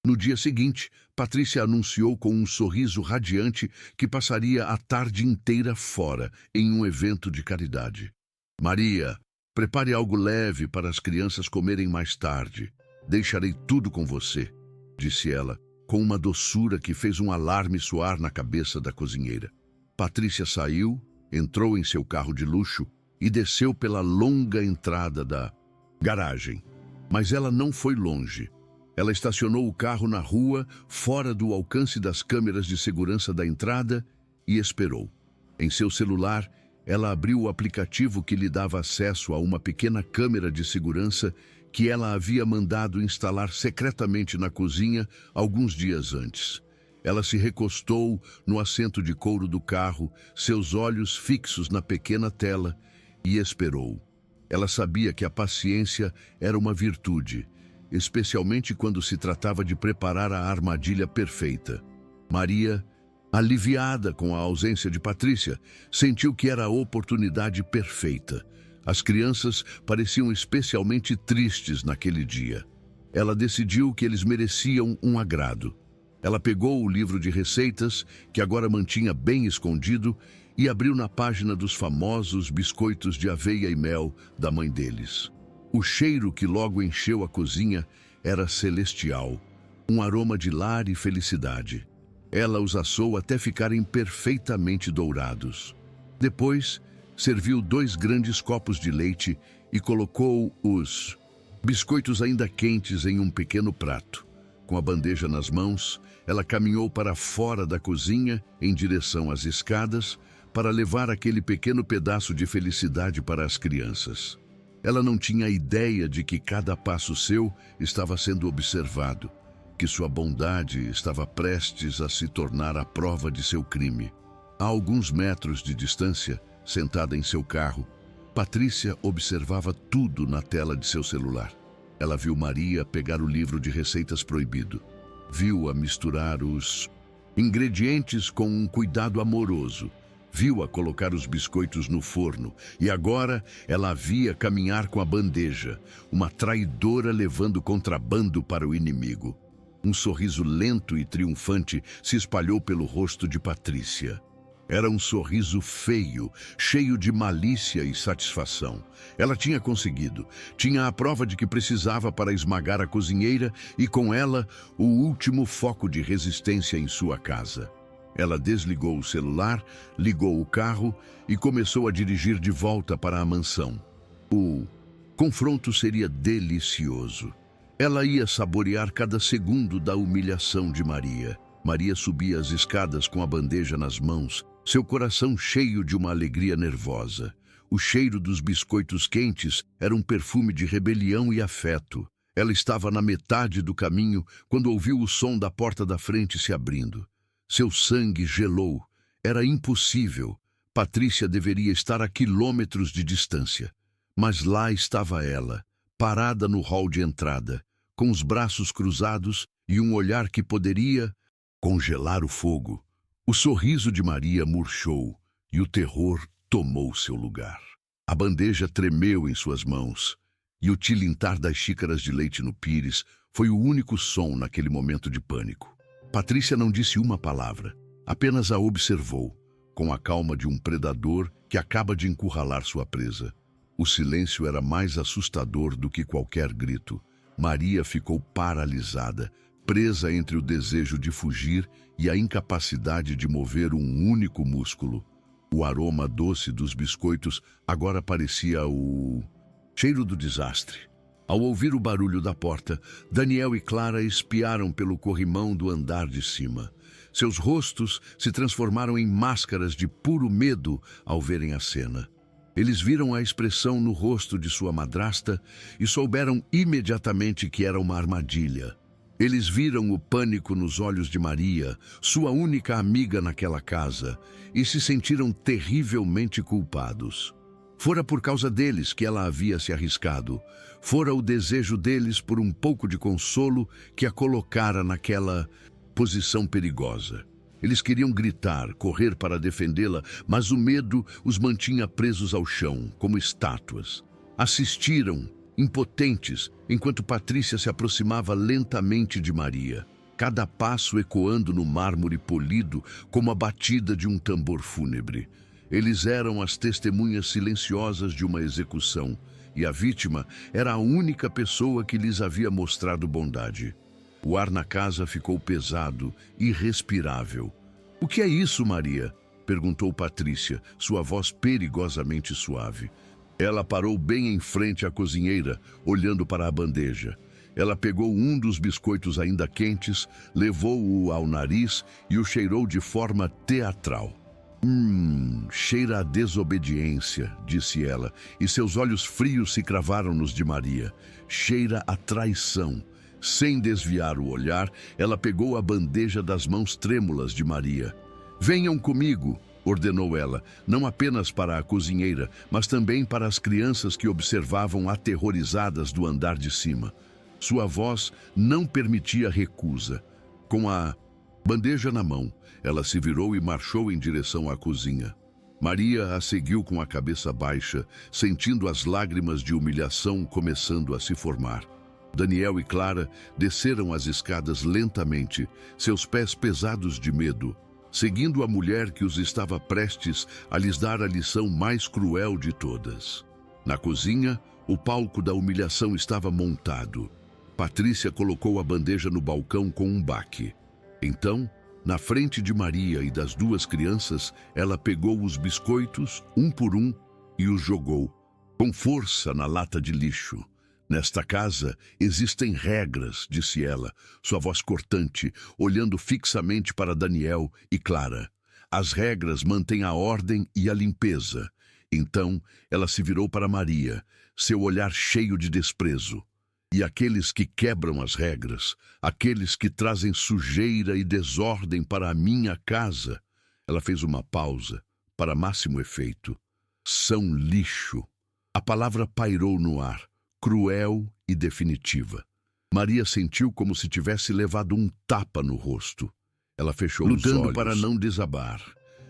No dia seguinte, Patrícia anunciou com um sorriso radiante que passaria a tarde inteira fora, em um evento de caridade. "Maria, prepare algo leve para as crianças comerem mais tarde. Deixarei tudo com você", disse ela, com uma doçura que fez um alarme soar na cabeça da cozinheira. Patrícia saiu, entrou em seu carro de luxo e desceu pela longa entrada da garagem. Mas ela não foi longe. Ela estacionou o carro na rua, fora do alcance das câmeras de segurança da entrada, e esperou. Em seu celular, ela abriu o aplicativo que lhe dava acesso a uma pequena câmera de segurança que ela havia mandado instalar secretamente na cozinha alguns dias antes. Ela se recostou no assento de couro do carro, seus olhos fixos na pequena tela, e esperou. Ela sabia que a paciência era uma virtude, especialmente quando se tratava de preparar a armadilha perfeita. Maria, aliviada com a ausência de Patrícia, sentiu que era a oportunidade perfeita. As crianças pareciam especialmente tristes naquele dia. Ela decidiu que eles mereciam um agrado. Ela pegou o livro de receitas, que agora mantinha bem escondido, e abriu na página dos famosos biscoitos de aveia e mel da mãe deles. O cheiro que logo encheu a cozinha era celestial, um aroma de lar e felicidade. Ela os assou até ficarem perfeitamente dourados. Depois, serviu 2 grandes copos de leite e colocou os biscoitos ainda quentes em um pequeno prato. Com a bandeja nas mãos, ela caminhou para fora da cozinha, em direção às escadas, para levar aquele pequeno pedaço de felicidade para as crianças. Ela não tinha ideia de que cada passo seu estava sendo observado, que sua bondade estava prestes a se tornar a prova de seu crime. A alguns metros de distância, sentada em seu carro, Patrícia observava tudo na tela de seu celular. Ela viu Maria pegar o livro de receitas proibido. Viu-a misturar os ingredientes com um cuidado amoroso. Viu-a colocar os biscoitos no forno. E agora ela a via caminhar com a bandeja, uma traidora levando contrabando para o inimigo. Um sorriso lento e triunfante se espalhou pelo rosto de Patrícia. Era um sorriso feio, cheio de malícia e satisfação. Ela tinha conseguido. Tinha a prova de que precisava para esmagar a cozinheira e, com ela, o último foco de resistência em sua casa. Ela desligou o celular, ligou o carro e começou a dirigir de volta para a mansão. O confronto seria delicioso. Ela ia saborear cada segundo da humilhação de Maria. Maria subia as escadas com a bandeja nas mãos, seu coração cheio de uma alegria nervosa. O cheiro dos biscoitos quentes era um perfume de rebelião e afeto. Ela estava na metade do caminho quando ouviu o som da porta da frente se abrindo. Seu sangue gelou. Era impossível. Patrícia deveria estar a quilômetros de distância. Mas lá estava ela, parada no hall de entrada, com os braços cruzados e um olhar que poderia congelar o fogo. O sorriso de Maria murchou e o terror tomou seu lugar. A bandeja tremeu em suas mãos e o tilintar das xícaras de leite no pires foi o único som naquele momento de pânico. Patrícia não disse uma palavra, apenas a observou, com a calma de um predador que acaba de encurralar sua presa. O silêncio era mais assustador do que qualquer grito. Maria ficou paralisada, presa entre o desejo de fugir e a incapacidade de mover um único músculo. O aroma doce dos biscoitos agora parecia o cheiro do desastre. Ao ouvir o barulho da porta, Daniel e Clara espiaram pelo corrimão do andar de cima. Seus rostos se transformaram em máscaras de puro medo ao verem a cena. Eles viram a expressão no rosto de sua madrasta e souberam imediatamente que era uma armadilha. Eles viram o pânico nos olhos de Maria, sua única amiga naquela casa, e se sentiram terrivelmente culpados. Fora por causa deles que ela havia se arriscado. Fora o desejo deles por um pouco de consolo que a colocara naquela posição perigosa. Eles queriam gritar, correr para defendê-la, mas o medo os mantinha presos ao chão, como estátuas. Assistiram, impotentes, enquanto Patrícia se aproximava lentamente de Maria, cada passo ecoando no mármore polido como a batida de um tambor fúnebre. Eles eram as testemunhas silenciosas de uma execução, e a vítima era a única pessoa que lhes havia mostrado bondade. O ar na casa ficou pesado, irrespirável. "O que é isso, Maria?" perguntou Patrícia, sua voz perigosamente suave. Ela parou bem em frente à cozinheira, olhando para a bandeja. Ela pegou um dos biscoitos ainda quentes, levou-o ao nariz e o cheirou de forma teatral. Cheira a desobediência", disse ela, e seus olhos frios se cravaram nos de Maria. "Cheira a traição." Sem desviar o olhar, ela pegou a bandeja das mãos trêmulas de Maria. "Venham comigo", ordenou ela, não apenas para a cozinheira, mas também para as crianças que observavam aterrorizadas do andar de cima. Sua voz não permitia recusa. Com a bandeja na mão, ela se virou e marchou em direção à cozinha. Maria a seguiu com a cabeça baixa, sentindo as lágrimas de humilhação começando a se formar. Daniel e Clara desceram as escadas lentamente, seus pés pesados de medo, seguindo a mulher que os estava prestes a lhes dar a lição mais cruel de todas. Na cozinha, o palco da humilhação estava montado. Patrícia colocou a bandeja no balcão com um baque. Então, na frente de Maria e das duas crianças, ela pegou os biscoitos, um por um, e os jogou, com força, na lata de lixo. "Nesta casa existem regras", disse ela, sua voz cortante, olhando fixamente para Daniel e Clara. "As regras mantêm a ordem e a limpeza." Então ela se virou para Maria, seu olhar cheio de desprezo. "E aqueles que quebram as regras, aqueles que trazem sujeira e desordem para a minha casa", ela fez uma pausa, para máximo efeito, "são lixo." A palavra pairou no ar, cruel e definitiva. Maria sentiu como se tivesse levado um tapa no rosto. Ela fechou os olhos, lutando para não desabar.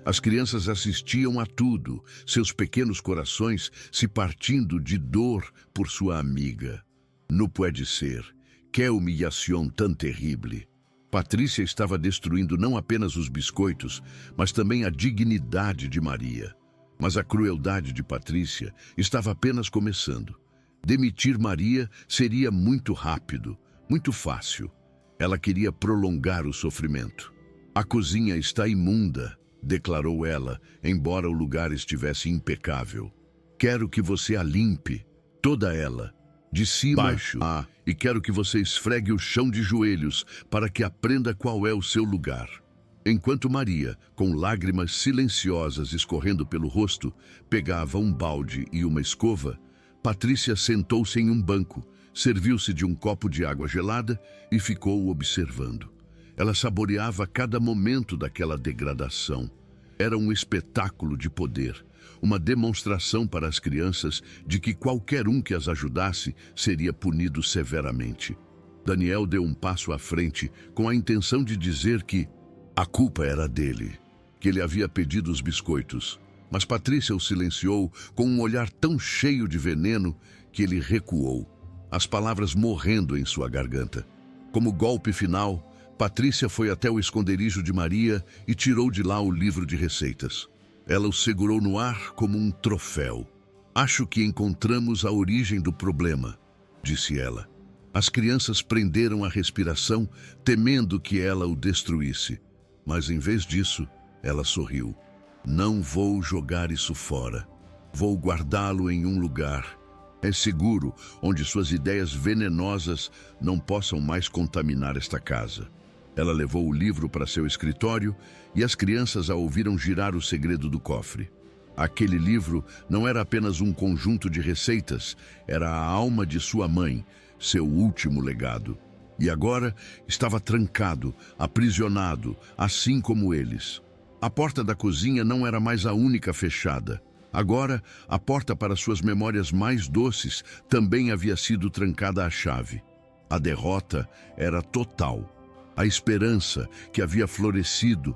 As crianças assistiam a tudo, seus pequenos corações se partindo de dor por sua amiga. "Não pode ser. Que humilhação tão terrível." Patrícia estava destruindo não apenas os biscoitos, mas também a dignidade de Maria. Mas a crueldade de Patrícia estava apenas começando. Demitir Maria seria muito rápido, muito fácil. Ela queria prolongar o sofrimento. A cozinha está imunda, declarou ela, embora o lugar estivesse impecável. Quero que você a limpe, toda ela, de cima a baixo, e quero que você esfregue o chão de joelhos para que aprenda qual é o seu lugar. Enquanto Maria, com lágrimas silenciosas escorrendo pelo rosto, pegava um balde e uma escova, Patrícia sentou-se em um banco, serviu-se de um copo de água gelada e ficou observando. Ela saboreava cada momento daquela degradação. Era um espetáculo de poder, uma demonstração para as crianças de que qualquer um que as ajudasse seria punido severamente. Daniel deu um passo à frente com a intenção de dizer que a culpa era dele, que ele havia pedido os biscoitos. Mas Patrícia o silenciou com um olhar tão cheio de veneno que ele recuou, as palavras morrendo em sua garganta. Como golpe final, Patrícia foi até o esconderijo de Maria e tirou de lá o livro de receitas. Ela o segurou no ar como um troféu. Acho que encontramos a origem do problema, disse ela. As crianças prenderam a respiração, temendo que ela o destruísse. Mas em vez disso, ela sorriu. Não vou jogar isso fora. Vou guardá-lo em um lugar. É seguro, onde suas ideias venenosas não possam mais contaminar esta casa. Ela levou o livro para seu escritório e as crianças a ouviram girar o segredo do cofre. Aquele livro não era apenas um conjunto de receitas, era a alma de sua mãe, seu último legado. E agora estava trancado, aprisionado, assim como eles. A porta da cozinha não era mais a única fechada. Agora, a porta para suas memórias mais doces também havia sido trancada à chave. A derrota era total. A esperança, que havia florescido,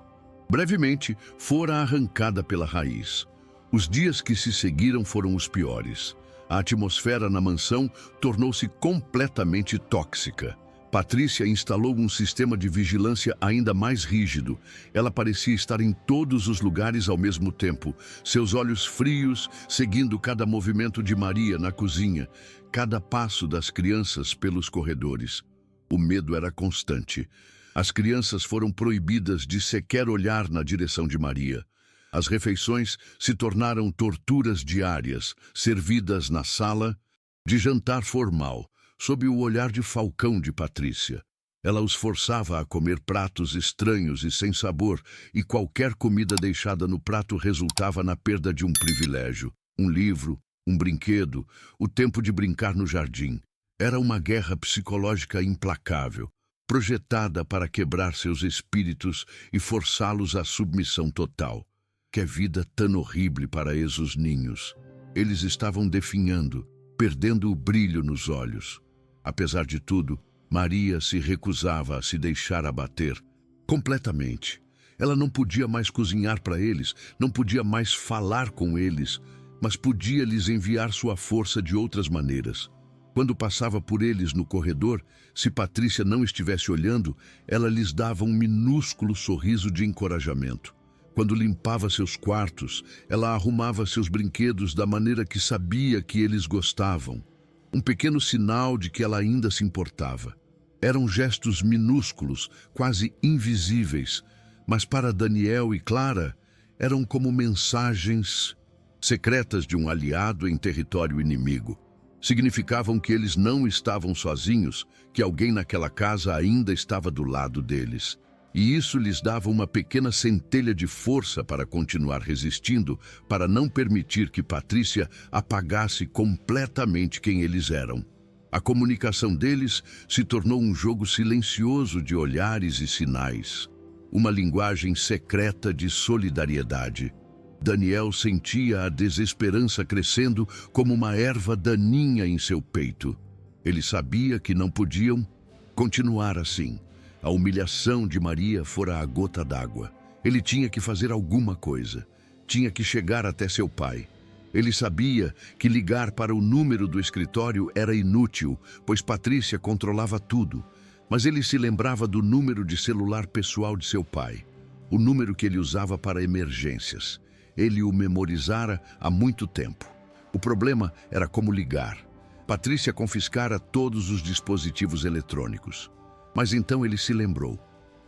brevemente fora arrancada pela raiz. Os dias que se seguiram foram os piores. A atmosfera na mansão tornou-se completamente tóxica. Patrícia instalou um sistema de vigilância ainda mais rígido. Ela parecia estar em todos os lugares ao mesmo tempo, seus olhos frios seguindo cada movimento de Maria na cozinha, cada passo das crianças pelos corredores. O medo era constante. As crianças foram proibidas de sequer olhar na direção de Maria. As refeições se tornaram torturas diárias, servidas na sala, de jantar formal, sob o olhar de falcão de Patrícia. Ela os forçava a comer pratos estranhos e sem sabor, e qualquer comida deixada no prato resultava na perda de um privilégio, um livro, um brinquedo, o tempo de brincar no jardim. Era uma guerra psicológica implacável, projetada para quebrar seus espíritos e forçá-los à submissão total. Que vida tão horrível para esos ninhos. Eles estavam definhando, perdendo o brilho nos olhos. Apesar de tudo, Maria se recusava a se deixar abater completamente. Ela não podia mais cozinhar para eles, não podia mais falar com eles, mas podia lhes enviar sua força de outras maneiras. Quando passava por eles no corredor, se Patrícia não estivesse olhando, ela lhes dava um minúsculo sorriso de encorajamento. Quando limpava seus quartos, ela arrumava seus brinquedos da maneira que sabia que eles gostavam. Um pequeno sinal de que ela ainda se importava. Eram gestos minúsculos, quase invisíveis, mas para Daniel e Clara eram como mensagens secretas de um aliado em território inimigo. Significavam que eles não estavam sozinhos, que alguém naquela casa ainda estava do lado deles. E isso lhes dava uma pequena centelha de força para continuar resistindo, para não permitir que Patrícia apagasse completamente quem eles eram. A comunicação deles se tornou um jogo silencioso de olhares e sinais, uma linguagem secreta de solidariedade. Daniel sentia a desesperança crescendo como uma erva daninha em seu peito. Ele sabia que não podiam continuar assim. A humilhação de Maria fora a gota d'água. Ele tinha que fazer alguma coisa. Tinha que chegar até seu pai. Ele sabia que ligar para o número do escritório era inútil, pois Patrícia controlava tudo. Mas ele se lembrava do número de celular pessoal de seu pai, o número que ele usava para emergências. Ele o memorizara há muito tempo. O problema era como ligar. Patrícia confiscara todos os dispositivos eletrônicos. Mas então ele se lembrou.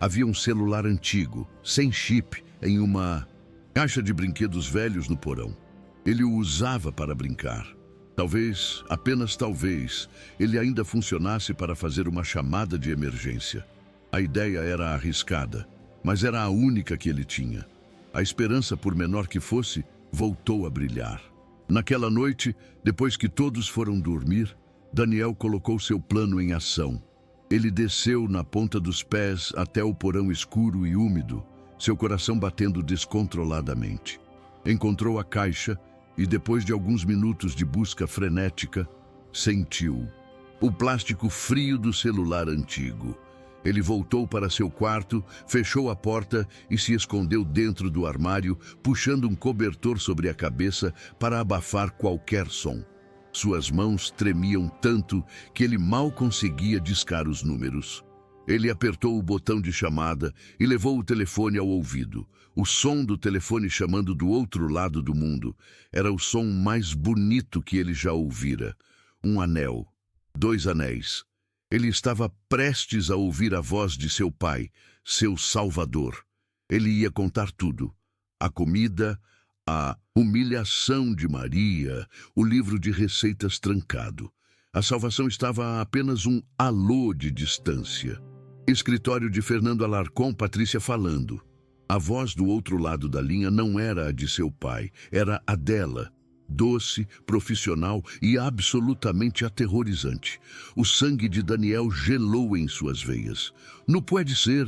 Havia um celular antigo, sem chip, em uma caixa de brinquedos velhos no porão. Ele o usava para brincar. Talvez, apenas talvez, ele ainda funcionasse para fazer uma chamada de emergência. A ideia era arriscada, mas era a única que ele tinha. A esperança, por menor que fosse, voltou a brilhar. Naquela noite, depois que todos foram dormir, Daniel colocou seu plano em ação. Ele desceu na ponta dos pés até o porão escuro e úmido, seu coração batendo descontroladamente. Encontrou a caixa e, depois de alguns minutos de busca frenética, sentiu o plástico frio do celular antigo. Ele voltou para seu quarto, fechou a porta e se escondeu dentro do armário, puxando um cobertor sobre a cabeça para abafar qualquer som. Suas mãos tremiam tanto que ele mal conseguia discar os números. Ele apertou o botão de chamada e levou o telefone ao ouvido. O som do telefone chamando do outro lado do mundo era o som mais bonito que ele já ouvira. Um anel. 2 anéis. Ele estava prestes a ouvir a voz de seu pai, seu salvador. Ele ia contar tudo. A comida, a humilhação de Maria, o livro de receitas trancado. A salvação estava a apenas um alô de distância. Escritório de Fernando Alarcon, Patrícia falando. A voz do outro lado da linha não era a de seu pai, era a dela. Doce, profissional e absolutamente aterrorizante. O sangue de Daniel gelou em suas veias. Não pode ser.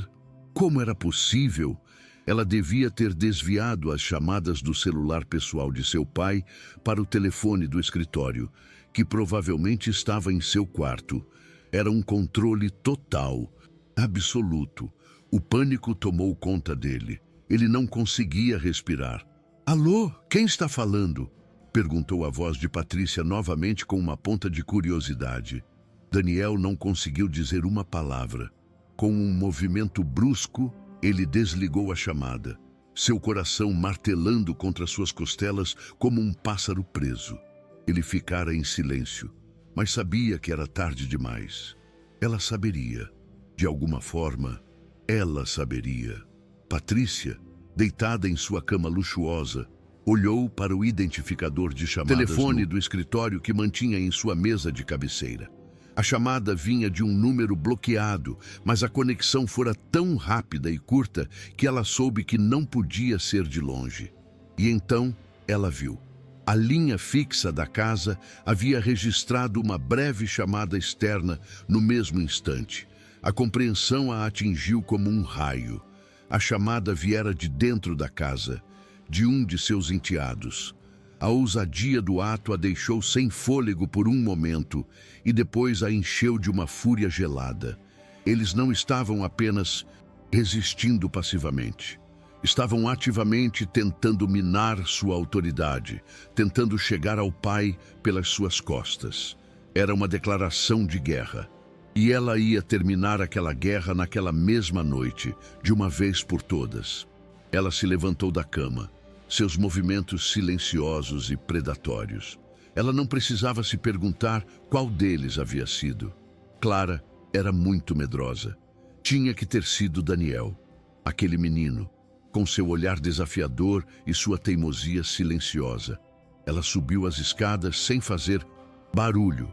Como era possível? Ela devia ter desviado as chamadas do celular pessoal de seu pai para o telefone do escritório, que provavelmente estava em seu quarto. Era um controle total, absoluto. O pânico tomou conta dele. Ele não conseguia respirar. Alô, quem está falando? Perguntou a voz de Patrícia novamente com uma ponta de curiosidade. Daniel não conseguiu dizer uma palavra. Com um movimento brusco, ele desligou a chamada, seu coração martelando contra suas costelas como um pássaro preso. Ele ficara em silêncio, mas sabia que era tarde demais. Ela saberia. De alguma forma, ela saberia. Patrícia, deitada em sua cama luxuosa, olhou para o identificador de chamadas telefone do escritório que mantinha em sua mesa de cabeceira. A chamada vinha de um número bloqueado, mas a conexão fora tão rápida e curta que ela soube que não podia ser de longe. E então ela viu. A linha fixa da casa havia registrado uma breve chamada externa no mesmo instante. A compreensão a atingiu como um raio. A chamada viera de dentro da casa, de um de seus enteados. A ousadia do ato a deixou sem fôlego por um momento e depois a encheu de uma fúria gelada. Eles não estavam apenas resistindo passivamente. Estavam ativamente tentando minar sua autoridade, tentando chegar ao pai pelas suas costas. Era uma declaração de guerra. E ela ia terminar aquela guerra naquela mesma noite, de uma vez por todas. Ela se levantou da cama, seus movimentos silenciosos e predatórios. Ela não precisava se perguntar qual deles havia sido. Clara era muito medrosa. Tinha que ter sido Daniel, aquele menino, com seu olhar desafiador e sua teimosia silenciosa. Ela subiu as escadas sem fazer barulho,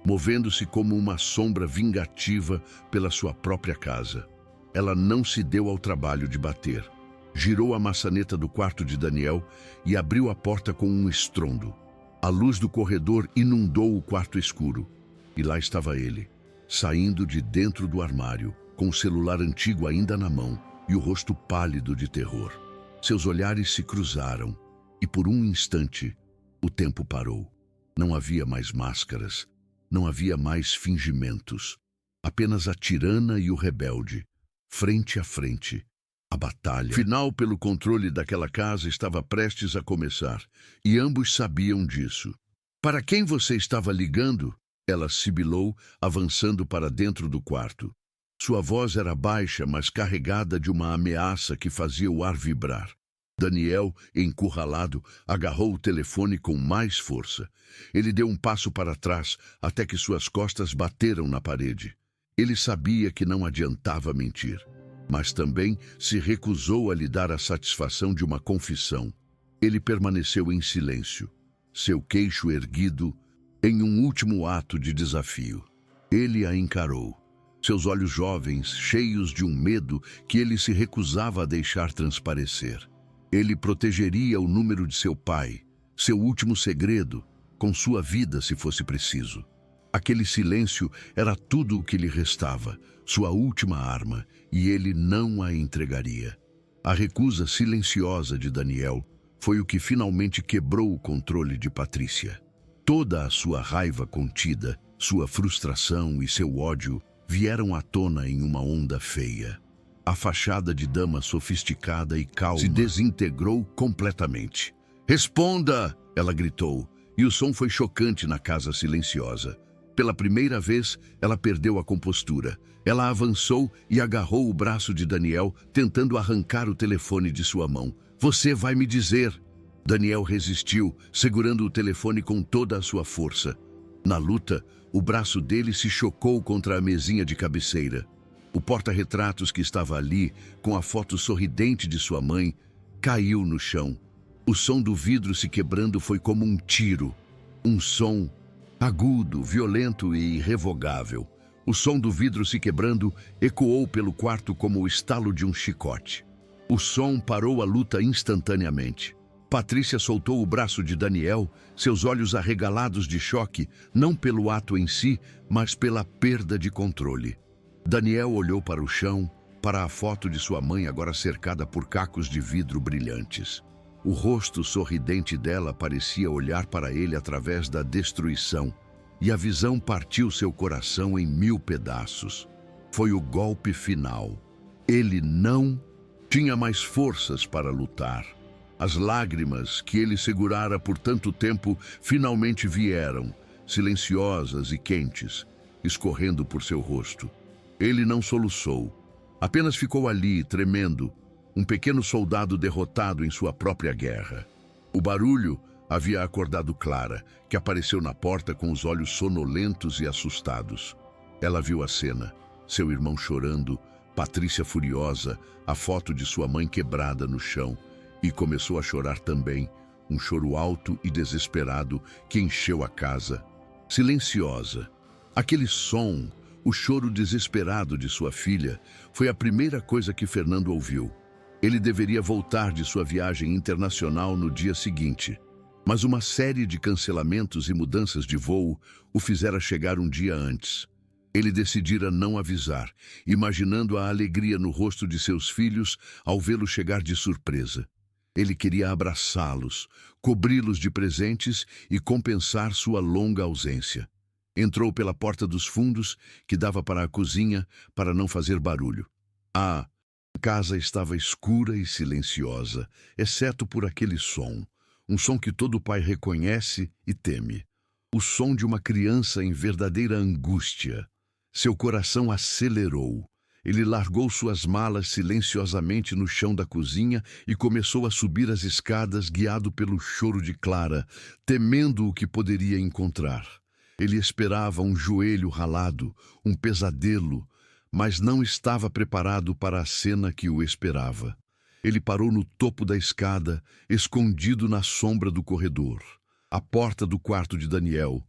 movendo-se como uma sombra vingativa pela sua própria casa. Ela não se deu ao trabalho de bater. Girou a maçaneta do quarto de Daniel e abriu a porta com um estrondo. A luz do corredor inundou o quarto escuro. E lá estava ele, saindo de dentro do armário, com o celular antigo ainda na mão e o rosto pálido de terror. Seus olhares se cruzaram e, por um instante, o tempo parou. Não havia mais máscaras, não havia mais fingimentos. Apenas a tirana e o rebelde, frente a frente. A batalha final pelo controle daquela casa estava prestes a começar, e ambos sabiam disso. Para quem você estava ligando? Ela sibilou, avançando para dentro do quarto. Sua voz era baixa, mas carregada de uma ameaça que fazia o ar vibrar. Daniel, encurralado, agarrou o telefone com mais força. Ele deu um passo para trás, até que suas costas bateram na parede. Ele sabia que não adiantava mentir. mas também se recusou a lhe dar a satisfação de uma confissão. Ele permaneceu em silêncio, seu queixo erguido, em um último ato de desafio. Ele a encarou, seus olhos jovens cheios de um medo que ele se recusava a deixar transparecer. Ele protegeria o número de seu pai, seu último segredo, com sua vida se fosse preciso. Aquele silêncio era tudo o que lhe restava, sua última arma, e ele não a entregaria. A recusa silenciosa de Daniel foi o que finalmente quebrou o controle de Patrícia. Toda a sua raiva contida, sua frustração e seu ódio vieram à tona em uma onda feia. A fachada de dama sofisticada e calma se desintegrou completamente. "Responda!" ela gritou, e o som foi chocante na casa silenciosa. Pela primeira vez, ela perdeu a compostura. Ela avançou e agarrou o braço de Daniel, tentando arrancar o telefone de sua mão. "Você vai me dizer!" Daniel resistiu, segurando o telefone com toda a sua força. Na luta, o braço dele se chocou contra a mesinha de cabeceira. O porta-retratos que estava ali, com a foto sorridente de sua mãe, caiu no chão. O som do vidro se quebrando foi como um tiro. Um som agudo, violento e irrevogável. O som do vidro se quebrando ecoou pelo quarto como o estalo de um chicote. O som parou a luta instantaneamente. Patrícia soltou o braço de Daniel, seus olhos arregalados de choque, não pelo ato em si, mas pela perda de controle. Daniel olhou para o chão, para a foto de sua mãe agora cercada por cacos de vidro brilhantes. O rosto sorridente dela parecia olhar para ele através da destruição, e a visão partiu seu coração em 1000 pedaços. Foi o golpe final. Ele não tinha mais forças para lutar. As lágrimas que ele segurara por tanto tempo finalmente vieram, silenciosas e quentes, escorrendo por seu rosto. Ele não soluçou, apenas ficou ali, tremendo, um pequeno soldado derrotado em sua própria guerra. O barulho havia acordado Clara, que apareceu na porta com os olhos sonolentos e assustados. Ela viu a cena, seu irmão chorando, Patrícia furiosa, a foto de sua mãe quebrada no chão, e começou a chorar também, um choro alto e desesperado que encheu a casa. Silenciosa, aquele som, o choro desesperado de sua filha, foi a primeira coisa que Fernando ouviu. Ele deveria voltar de sua viagem internacional no dia seguinte, mas uma série de cancelamentos e mudanças de voo o fizera chegar um dia antes. Ele decidira não avisar, imaginando a alegria no rosto de seus filhos ao vê-lo chegar de surpresa. Ele queria abraçá-los, cobri-los de presentes e compensar sua longa ausência. Entrou pela porta dos fundos, que dava para a cozinha, para não fazer barulho. A casa estava escura e silenciosa, exceto por aquele som, um som que todo pai reconhece e teme. O som de uma criança em verdadeira angústia. Seu coração acelerou. Ele largou suas malas silenciosamente no chão da cozinha e começou a subir as escadas guiado pelo choro de Clara, temendo o que poderia encontrar. Ele esperava um joelho ralado, um pesadelo, mas não estava preparado para a cena que o esperava. Ele parou no topo da escada, escondido na sombra do corredor. A porta do quarto de Daniel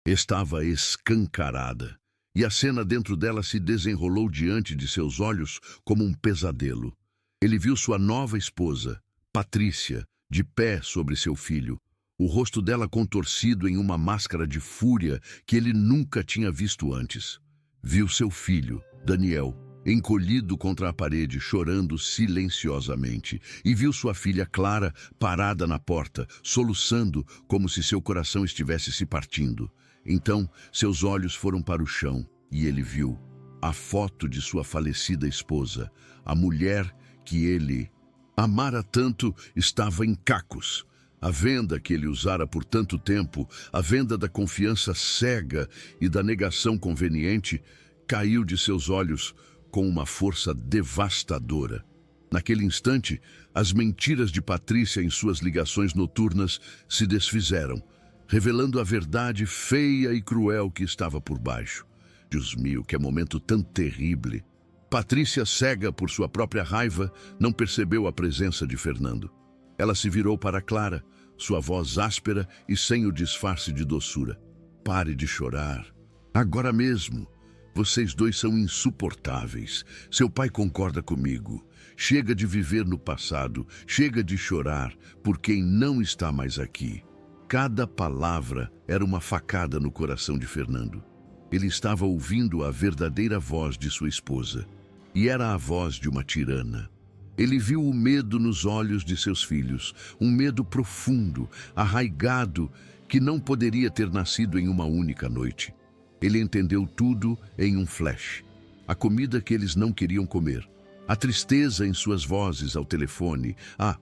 estava escancarada, e a cena dentro dela se desenrolou diante de seus olhos como um pesadelo. Ele viu sua nova esposa, Patrícia, de pé sobre seu filho, o rosto dela contorcido em uma máscara de fúria que ele nunca tinha visto antes. Viu seu filho, Daniel, encolhido contra a parede, chorando silenciosamente, e viu sua filha Clara parada na porta, soluçando como se seu coração estivesse se partindo. Então, seus olhos foram para o chão e ele viu a foto de sua falecida esposa. A mulher que ele amara tanto estava em cacos. A venda que ele usara por tanto tempo, a venda da confiança cega e da negação conveniente, caiu de seus olhos com uma força devastadora. Naquele instante, as mentiras de Patrícia em suas ligações noturnas se desfizeram, revelando a verdade feia e cruel que estava por baixo. Deus meu, que momento tão terrível! Patrícia, cega por sua própria raiva, não percebeu a presença de Fernando. Ela se virou para Clara, sua voz áspera e sem o disfarce de doçura. Pare de chorar. Agora mesmo. Vocês dois são insuportáveis. Seu pai concorda comigo. Chega de viver no passado, chega de chorar por quem não está mais aqui. Cada palavra era uma facada no coração de Fernando. Ele estava ouvindo a verdadeira voz de sua esposa. E era a voz de uma tirana. Ele viu o medo nos olhos de seus filhos, um medo profundo, arraigado, que não poderia ter nascido em uma única noite. Ele entendeu tudo em um flash. A comida que eles não queriam comer, a tristeza em suas vozes ao telefone, a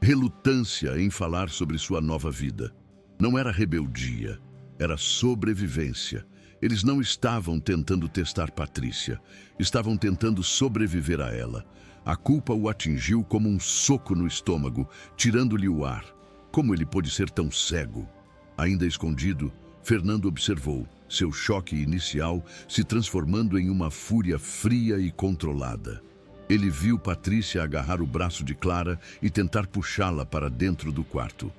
relutância em falar sobre sua nova vida. Não era rebeldia, era sobrevivência. Eles não estavam tentando testar Patrícia, estavam tentando sobreviver a ela. A culpa o atingiu como um soco no estômago, tirando-lhe o ar. Como ele pôde ser tão cego? Ainda escondido, Fernando observou seu choque inicial se transformando em uma fúria fria e controlada. Ele viu Patrícia agarrar o braço de Clara e tentar puxá-la para dentro do quarto.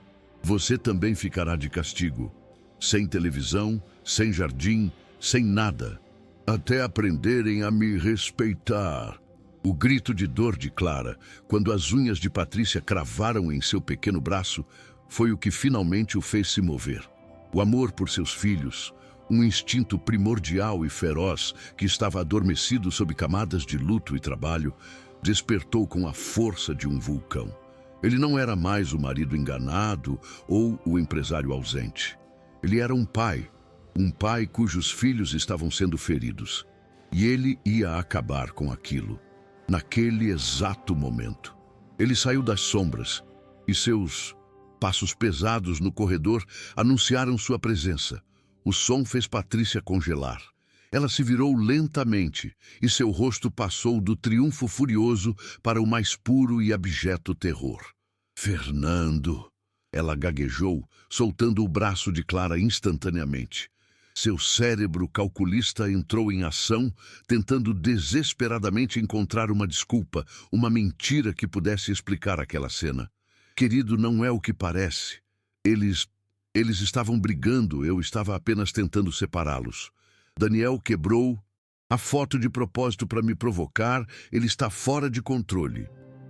Você também ficará de castigo. Sem televisão, sem jardim, sem nada. Até aprenderem a me respeitar. O grito de dor de Clara, quando as unhas de Patrícia cravaram em seu pequeno braço, foi o que finalmente o fez se mover. O amor por seus filhos, um instinto primordial e feroz que estava adormecido sob camadas de luto e trabalho, despertou com a força de um vulcão. Ele não era mais o marido enganado ou o empresário ausente. Ele era um pai cujos filhos estavam sendo feridos. E ele ia acabar com aquilo, naquele exato momento. Ele saiu das sombras e seus passos pesados no corredor anunciaram sua presença. O som fez Patrícia congelar. Ela se virou lentamente e seu rosto passou do triunfo furioso para o mais puro e abjeto terror. Fernando! Ela gaguejou, soltando o braço de Clara instantaneamente. Seu cérebro calculista entrou em ação, tentando desesperadamente encontrar uma desculpa, uma mentira que pudesse explicar aquela cena. Querido, não é o que parece. Eles estavam brigando, eu estava apenas tentando separá-los. Daniel quebrou a foto de propósito para me provocar, ele está fora de controle.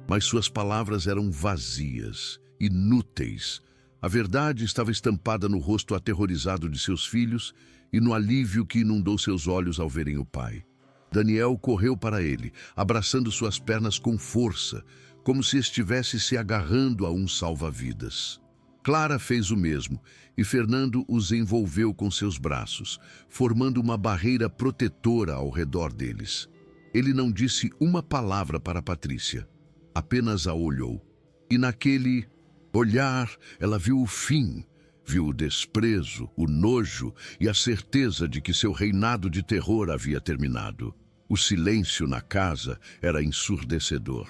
Mas suas palavras eram vazias, inúteis. A verdade estava estampada no rosto aterrorizado de seus filhos e no alívio que inundou seus olhos ao verem o pai. Daniel correu para ele, abraçando suas pernas com força, como se estivesse se agarrando a um salva-vidas. Clara fez o mesmo, e Fernando os envolveu com seus braços, formando uma barreira protetora ao redor deles. Ele não disse uma palavra para Patrícia, apenas a olhou. E naquele olhar, ela viu o fim, viu o desprezo, o nojo e a certeza de que seu reinado de terror havia terminado. O silêncio na casa era ensurdecedor.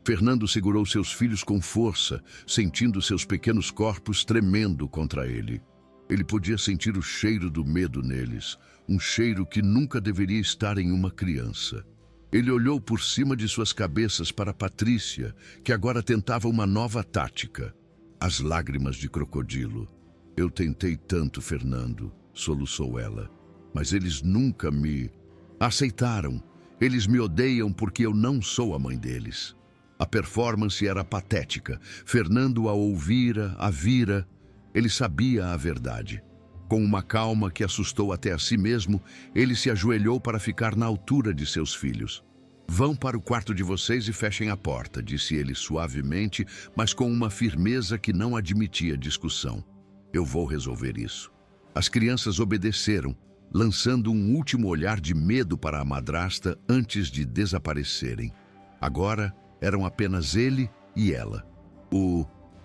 Fernando segurou seus filhos com força, sentindo seus pequenos corpos tremendo contra ele. Ele podia sentir o cheiro do medo neles, um cheiro que nunca deveria estar em uma criança. Ele olhou por cima de suas cabeças para Patrícia, que agora tentava uma nova tática. As lágrimas de crocodilo. Eu tentei tanto, Fernando, soluçou ela, mas eles nunca me aceitaram. Eles me odeiam porque eu não sou a mãe deles. A performance era patética. Fernando a ouvira, a vira. Ele sabia a verdade. Com uma calma que assustou até a si mesmo, ele se ajoelhou para ficar na altura de seus filhos. Vão para o quarto de vocês e fechem a porta, disse ele suavemente, mas com uma firmeza que não admitia discussão. Eu vou resolver isso. As crianças obedeceram, lançando um último olhar de medo para a madrasta antes de desaparecerem. Agora eram apenas ele e ela. O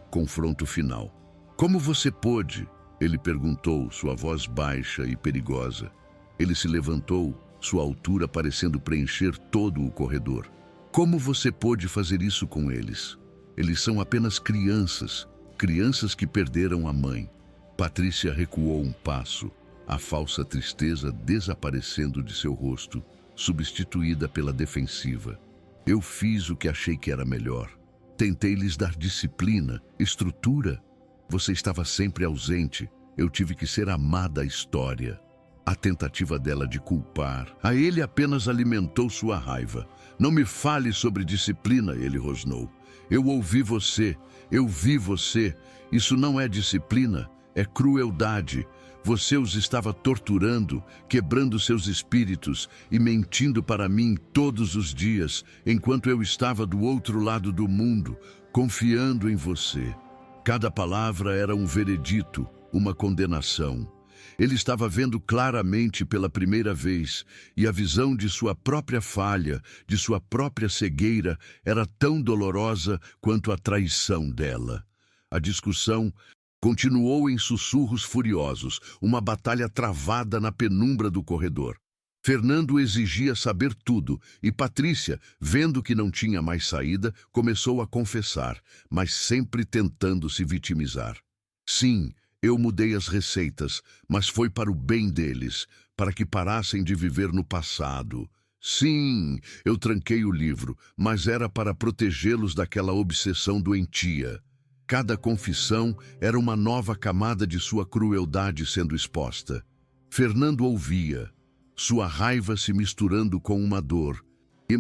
confronto final. Como você pôde? Ele perguntou, sua voz baixa e perigosa. Ele se levantou, sua altura parecendo preencher todo o corredor. Como você pôde fazer isso com eles? Eles são apenas crianças, crianças que perderam a mãe. Patrícia recuou um passo, a falsa tristeza desaparecendo de seu rosto. substituída pela defensiva. Eu fiz o que achei que era melhor. Tentei lhes dar disciplina, estrutura. Você estava sempre ausente. Eu tive que ser amada à história. A tentativa dela de culpar a ele apenas alimentou sua raiva. Não me fale sobre disciplina, ele rosnou. Eu ouvi você, eu vi você. Isso não é disciplina, é crueldade. Você os estava torturando, quebrando seus espíritos e mentindo para mim todos os dias, enquanto eu estava do outro lado do mundo, confiando em você. Cada palavra era um veredito, uma condenação. Ele estava vendo claramente pela primeira vez, e a visão de sua própria falha, de sua própria cegueira, era tão dolorosa quanto a traição dela. A discussão continuou em sussurros furiosos, uma batalha travada na penumbra do corredor. Fernando exigia saber tudo, e Patrícia, vendo que não tinha mais saída, começou a confessar, mas sempre tentando se vitimizar. Sim, eu mudei as receitas, mas foi para o bem deles, para que parassem de viver no passado. Sim, eu tranquei o livro, mas era para protegê-los daquela obsessão doentia. Cada confissão era uma nova camada de sua crueldade sendo exposta. Fernando ouvia, sua raiva se misturando com uma dor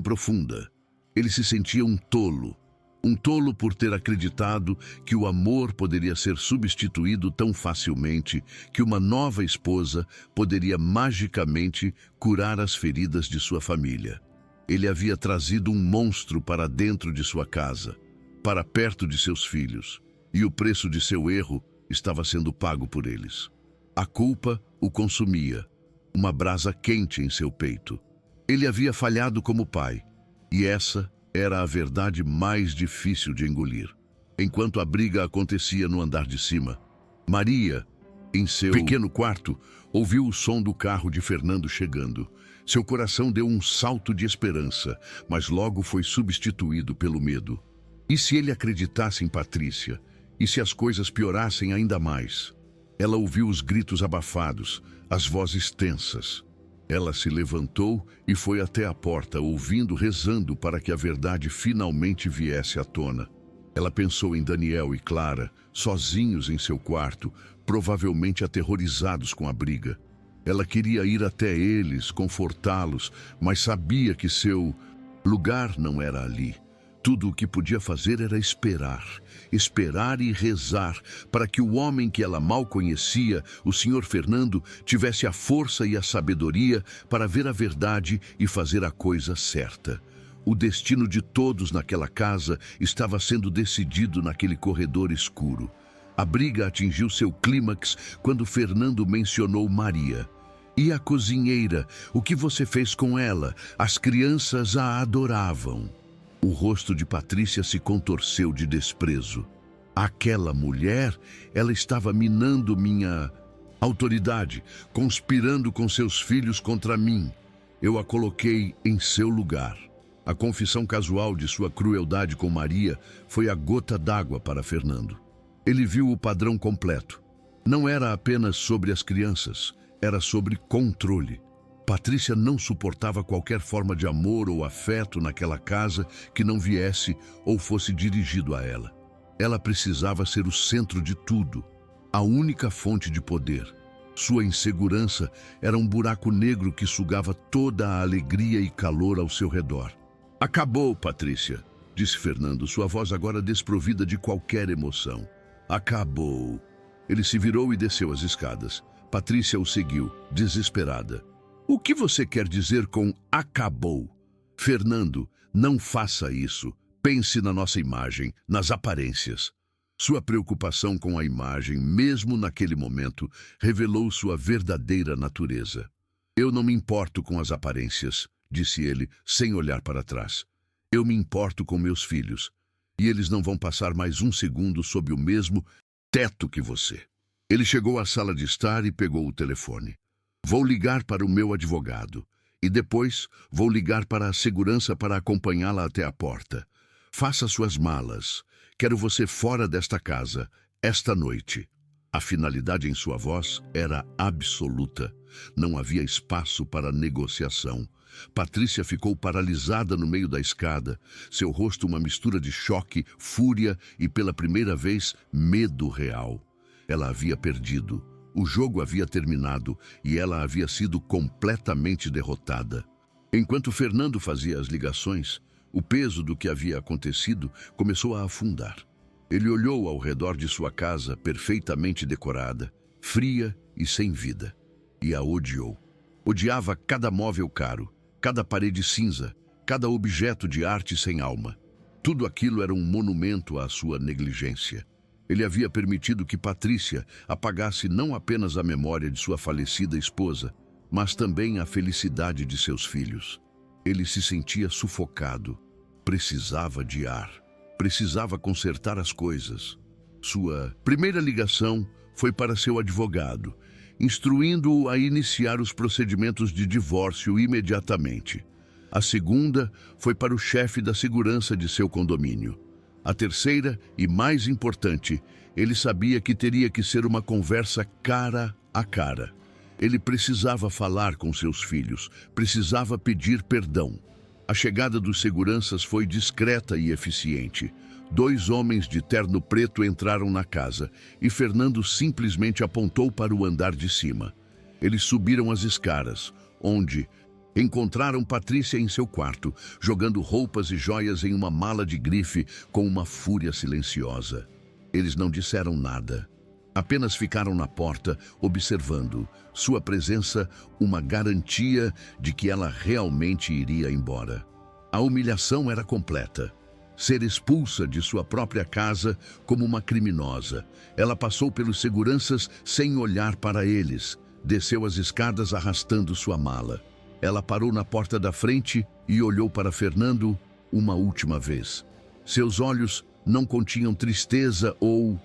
profunda. Ele se sentia um tolo por ter acreditado que o amor poderia ser substituído tão facilmente, que uma nova esposa poderia magicamente curar as feridas de sua família. Ele havia trazido um monstro para dentro de sua casa, para perto de seus filhos, e o preço de seu erro estava sendo pago por eles. A culpa o consumia, uma brasa quente em seu peito. Ele havia falhado como pai, e essa era a verdade mais difícil de engolir. Enquanto a briga acontecia no andar de cima, Maria, em seu pequeno quarto, ouviu o som do carro de Fernando chegando. Seu coração deu um salto de esperança, mas logo foi substituído pelo medo. E se ele acreditasse em Patrícia? E se as coisas piorassem ainda mais? Ela ouviu os gritos abafados, as vozes tensas. Ela se levantou e foi até a porta, ouvindo, rezando para que a verdade finalmente viesse à tona. Ela pensou em Daniel e Clara, sozinhos em seu quarto, provavelmente aterrorizados com a briga. Ela queria ir até eles, confortá-los, mas sabia que seu lugar não era ali. Tudo o que podia fazer era esperar e rezar para que o homem que ela mal conhecia, o Sr. Fernando, tivesse a força e a sabedoria para ver a verdade e fazer a coisa certa. O destino de todos naquela casa estava sendo decidido naquele corredor escuro. A briga atingiu seu clímax quando Fernando mencionou Maria. E a cozinheira, o que você fez com ela? As crianças a adoravam. O rosto de Patrícia se contorceu de desprezo. Aquela mulher, ela estava minando minha autoridade, conspirando com seus filhos contra mim. Eu a coloquei em seu lugar. A confissão casual de sua crueldade com Maria foi a gota d'água para Fernando. Ele viu o padrão completo. Não era apenas sobre as crianças, era sobre controle. Patrícia não suportava qualquer forma de amor ou afeto naquela casa que não viesse ou fosse dirigido a ela. Ela precisava ser o centro de tudo, a única fonte de poder. Sua insegurança era um buraco negro que sugava toda a alegria e calor ao seu redor. Acabou, Patrícia, disse Fernando, sua voz agora desprovida de qualquer emoção. Acabou. Ele se virou e desceu as escadas. Patrícia o seguiu, desesperada. O que você quer dizer com acabou? Fernando, não faça isso. Pense na nossa imagem, nas aparências. Sua preocupação com a imagem, mesmo naquele momento, revelou sua verdadeira natureza. Eu não me importo com as aparências, disse ele, sem olhar para trás. Eu me importo com meus filhos, e eles não vão passar mais um segundo sob o mesmo teto que você. Ele chegou à sala de estar e pegou o telefone. Vou ligar para o meu advogado e depois vou ligar para a segurança para acompanhá-la até a porta. Faça suas malas. Quero você fora desta casa, esta noite. A finalidade em sua voz era absoluta. Não havia espaço para negociação. Patrícia ficou paralisada no meio da escada, seu rosto uma mistura de choque, fúria e, pela primeira vez, medo real. Ela havia perdido. O jogo havia terminado e ela havia sido completamente derrotada. Enquanto Fernando fazia as ligações, o peso do que havia acontecido começou a afundar. Ele olhou ao redor de sua casa, perfeitamente decorada, fria e sem vida, e a odiou. Odiava cada móvel caro, cada parede cinza, cada objeto de arte sem alma. Tudo aquilo era um monumento à sua negligência. Ele havia permitido que Patrícia apagasse não apenas a memória de sua falecida esposa, mas também a felicidade de seus filhos. Ele se sentia sufocado, precisava de ar, precisava consertar as coisas. Sua primeira ligação foi para seu advogado, instruindo-o a iniciar os procedimentos de divórcio imediatamente. A segunda foi para o chefe da segurança de seu condomínio. A terceira, e mais importante, ele sabia que teria que ser uma conversa cara a cara. Ele precisava falar com seus filhos, precisava pedir perdão. A chegada dos seguranças foi discreta e eficiente. 2 homens de terno preto entraram na casa e Fernando simplesmente apontou para o andar de cima. Eles subiram as escadas, onde encontraram Patrícia em seu quarto, jogando roupas e joias em uma mala de grife com uma fúria silenciosa. Eles não disseram nada. Apenas ficaram na porta, observando. Sua presença, uma garantia de que ela realmente iria embora. A humilhação era completa. Ser expulsa de sua própria casa como uma criminosa. Ela passou pelos seguranças sem olhar para eles. Desceu as escadas arrastando sua mala. Ela parou na porta da frente e olhou para Fernando uma última vez. Seus olhos não continham tristeza ou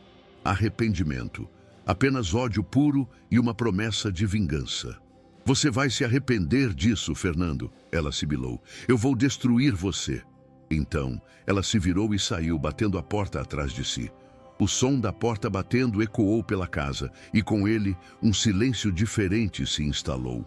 arrependimento, apenas ódio puro e uma promessa de vingança. Você vai se arrepender disso, Fernando, ela sibilou. Eu vou destruir você. Então, ela se virou e saiu, batendo a porta atrás de si. O som da porta batendo ecoou pela casa, e com ele, um silêncio diferente se instalou.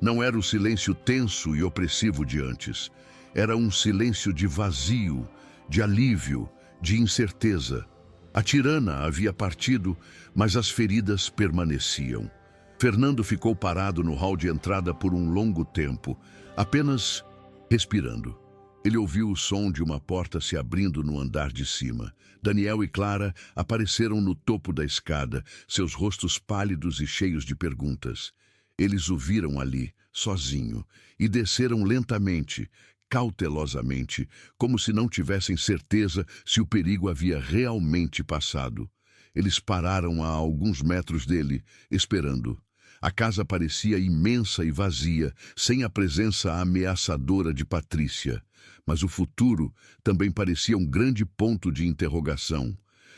Não era o silêncio tenso e opressivo de antes. Era um silêncio de vazio, de alívio, de incerteza. A tirana havia partido, mas as feridas permaneciam. Fernando ficou parado no hall de entrada por um longo tempo, apenas respirando. Ele ouviu o som de uma porta se abrindo no andar de cima. Daniel e Clara apareceram no topo da escada, seus rostos pálidos e cheios de perguntas. Eles o viram ali, sozinho, e desceram lentamente, cautelosamente, como se não tivessem certeza se o perigo havia realmente passado. Eles pararam a alguns metros dele, esperando. A casa parecia imensa e vazia, sem a presença ameaçadora de Patrícia. Mas o futuro também parecia um grande ponto de interrogação.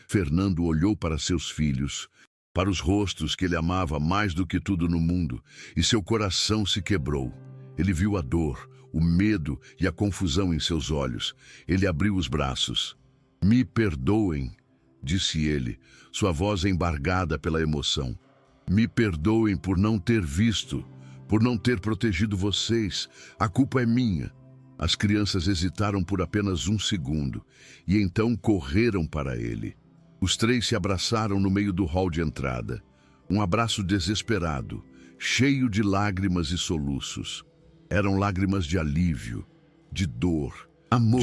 Fernando olhou para seus filhos, para os rostos que ele amava mais do que tudo no mundo, e seu coração se quebrou. Ele viu a dor, o medo e a confusão em seus olhos. Ele abriu os braços. Me perdoem, disse ele, sua voz embargada pela emoção. Me perdoem por não ter visto, por não ter protegido vocês. A culpa é minha. As crianças hesitaram por apenas um segundo e então correram para ele. Os 3 se abraçaram no meio do hall de entrada. Um abraço desesperado, cheio de lágrimas e soluços. Eram lágrimas de alívio, de dor, amor.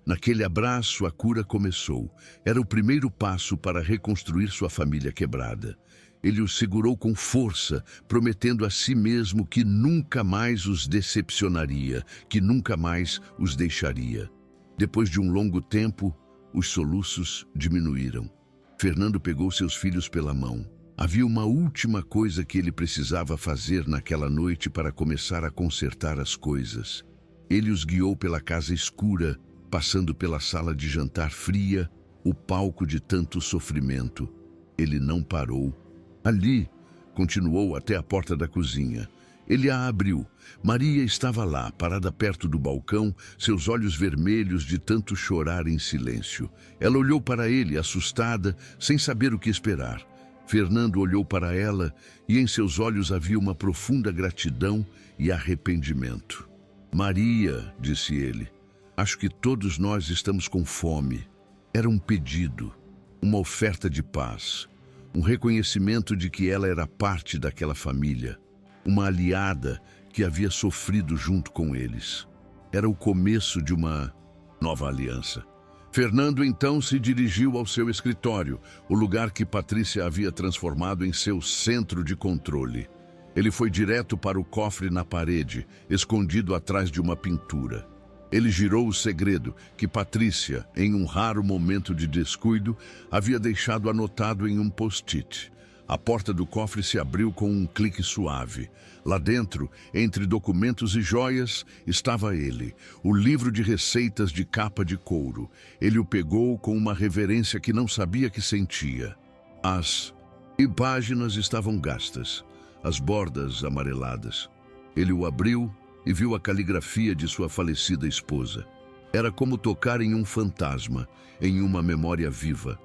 Naquele abraço, a cura começou. Era o primeiro passo para reconstruir sua família quebrada. Ele os segurou com força, prometendo a si mesmo que nunca mais os decepcionaria, que nunca mais os deixaria. Depois de um longo tempo, os soluços diminuíram. Fernando pegou seus filhos pela mão. Havia uma última coisa que ele precisava fazer naquela noite para começar a consertar as coisas. Ele os guiou pela casa escura, passando pela sala de jantar fria, o palco de tanto sofrimento. Ele não parou. Ali, continuou até a porta da cozinha. Ele a abriu. Maria estava lá, parada perto do balcão, seus olhos vermelhos de tanto chorar em silêncio. Ela olhou para ele, assustada, sem saber o que esperar. Fernando olhou para ela e em seus olhos havia uma profunda gratidão e arrependimento. Maria, disse ele, acho que todos nós estamos com fome. Era um pedido, uma oferta de paz, um reconhecimento de que ela era parte daquela família, uma aliada que havia sofrido junto com eles. Era o começo de uma nova aliança. Fernando então se dirigiu ao seu escritório, o lugar que Patrícia havia transformado em seu centro de controle. Ele foi direto para o cofre na parede, escondido atrás de uma pintura. Ele girou o segredo que Patrícia, em um raro momento de descuido, havia deixado anotado em um post-it. A porta do cofre se abriu com um clique suave. Lá dentro, entre documentos e joias, estava ele, o livro de receitas de capa de couro. Ele o pegou com uma reverência que não sabia que sentia. As páginas estavam gastas, as bordas amareladas. Ele o abriu e viu a caligrafia de sua falecida esposa. Era como tocar em um fantasma, em uma memória viva.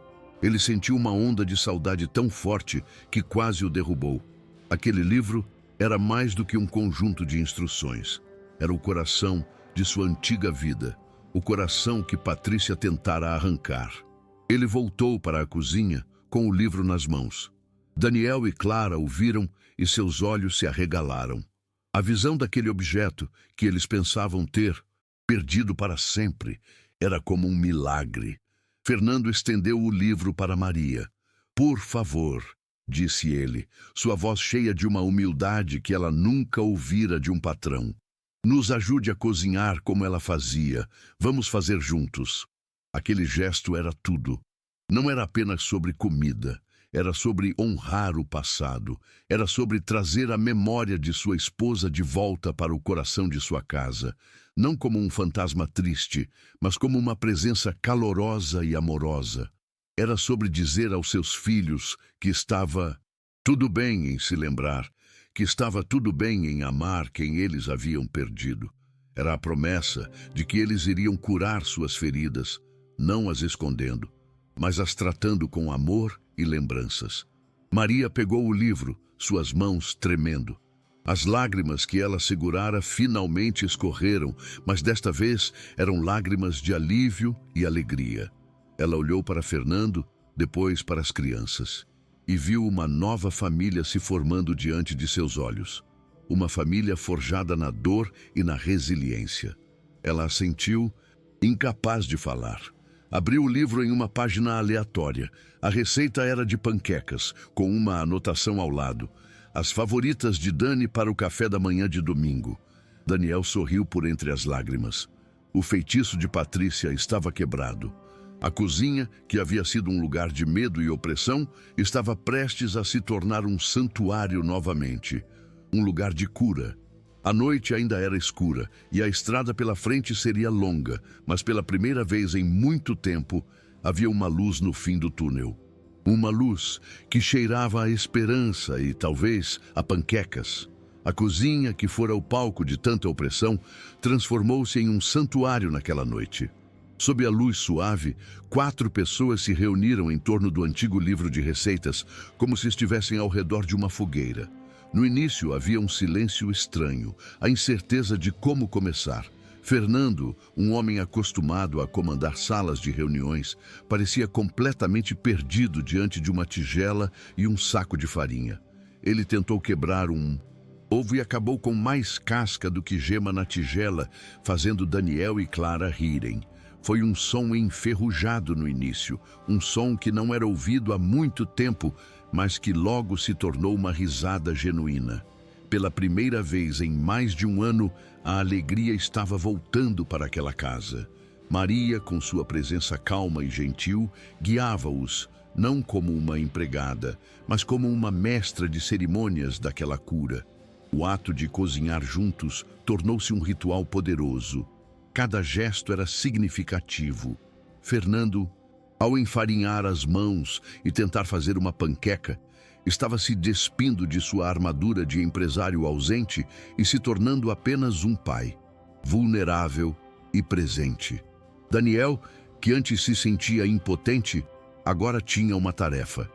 Ele sentiu uma onda de saudade tão forte que quase o derrubou. Aquele livro era mais do que um conjunto de instruções. Era o coração de sua antiga vida, o coração que Patrícia tentara arrancar. Ele voltou para a cozinha com o livro nas mãos. Daniel e Clara o viram e seus olhos se arregalaram. A visão daquele objeto que eles pensavam ter perdido para sempre era como um milagre. Fernando estendeu o livro para Maria. Por favor, disse ele, sua voz cheia de uma humildade que ela nunca ouvira de um patrão. Nos ajude a cozinhar como ela fazia. Vamos fazer juntos. Aquele gesto era tudo. Não era apenas sobre comida. Era sobre honrar o passado. Era sobre trazer a memória de sua esposa de volta para o coração de sua casa. Não como um fantasma triste, mas como uma presença calorosa e amorosa. Era sobre dizer aos seus filhos que estava tudo bem em se lembrar, que estava tudo bem em amar quem eles haviam perdido. Era a promessa de que eles iriam curar suas feridas, não as escondendo, mas as tratando com amor e lembranças. Maria pegou o livro, suas mãos tremendo. As lágrimas que ela segurara finalmente escorreram, mas desta vez eram lágrimas de alívio e alegria. Ela olhou para Fernando, depois para as crianças, e viu uma nova família se formando diante de seus olhos. Uma família forjada na dor e na resiliência. Ela a sentiu incapaz de falar. Abriu o livro em uma página aleatória. A receita era de panquecas, com uma anotação ao lado. As favoritas de Dani para o café da manhã de domingo. Daniel sorriu por entre as lágrimas. O feitiço de Patrícia estava quebrado. A cozinha, que havia sido um lugar de medo e opressão, estava prestes a se tornar um santuário novamente. Um lugar de cura. A noite ainda era escura e a estrada pela frente seria longa, mas pela primeira vez em muito tempo havia uma luz no fim do túnel. Uma luz que cheirava a esperança e, talvez, a panquecas. A cozinha, que fora o palco de tanta opressão, transformou-se em um santuário naquela noite. Sob a luz suave, 4 pessoas se reuniram em torno do antigo livro de receitas, como se estivessem ao redor de uma fogueira. No início havia um silêncio estranho, a incerteza de como começar. Fernando, um homem acostumado a comandar salas de reuniões, parecia completamente perdido diante de uma tigela e um saco de farinha. Ele tentou quebrar um ovo e acabou com mais casca do que gema na tigela, fazendo Daniel e Clara rirem. Foi um som enferrujado no início, um som que não era ouvido há muito tempo, mas que logo se tornou uma risada genuína. Pela primeira vez em mais de um ano, a alegria estava voltando para aquela casa. Maria, com sua presença calma e gentil, guiava-os, não como uma empregada, mas como uma mestra de cerimônias daquela cura. O ato de cozinhar juntos tornou-se um ritual poderoso. Cada gesto era significativo. Fernando, ao enfarinhar as mãos e tentar fazer uma panqueca, estava se despindo de sua armadura de empresário ausente e se tornando apenas um pai, vulnerável e presente. Daniel, que antes se sentia impotente, agora tinha uma tarefa: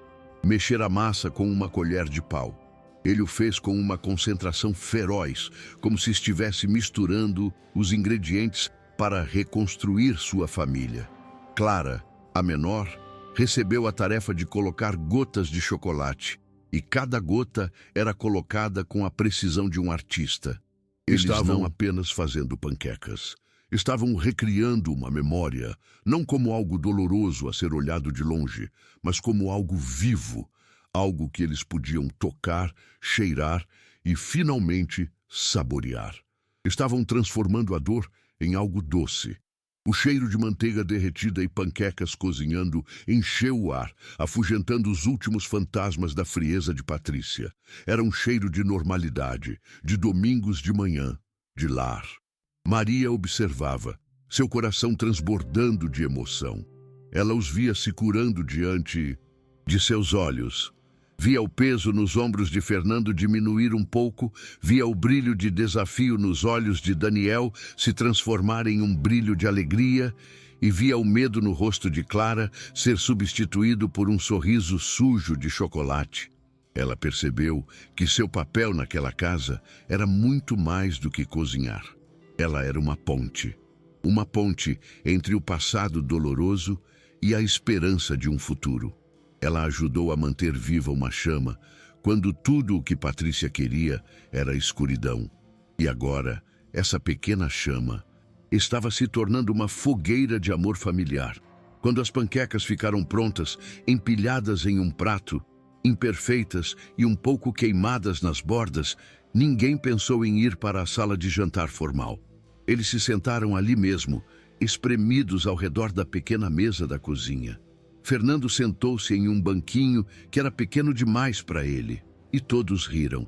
mexer a massa com uma colher de pau. Ele o fez com uma concentração feroz, como se estivesse misturando os ingredientes para reconstruir sua família. Clara, a menor, recebeu a tarefa de colocar gotas de chocolate, e cada gota era colocada com a precisão de um artista. Eles estavam apenas fazendo panquecas. Estavam recriando uma memória, não como algo doloroso a ser olhado de longe, mas como algo vivo, algo que eles podiam tocar, cheirar e, finalmente, saborear. Estavam transformando a dor em algo doce. O cheiro de manteiga derretida e panquecas cozinhando encheu o ar, afugentando os últimos fantasmas da frieza de Patrícia. Era um cheiro de normalidade, de domingos de manhã, de lar. Maria observava, seu coração transbordando de emoção. Ela os via se curando diante de seus olhos. Via o peso nos ombros de Fernando diminuir um pouco, via o brilho de desafio nos olhos de Daniel se transformar em um brilho de alegria e via o medo no rosto de Clara ser substituído por um sorriso sujo de chocolate. Ela percebeu que seu papel naquela casa era muito mais do que cozinhar. Ela era uma ponte entre o passado doloroso e a esperança de um futuro. Ela ajudou a manter viva uma chama, quando tudo o que Patrícia queria era escuridão. E agora, essa pequena chama estava se tornando uma fogueira de amor familiar. Quando as panquecas ficaram prontas, empilhadas em um prato, imperfeitas e um pouco queimadas nas bordas, ninguém pensou em ir para a sala de jantar formal. Eles se sentaram ali mesmo, espremidos ao redor da pequena mesa da cozinha. Fernando sentou-se em um banquinho que era pequeno demais para ele, e todos riram.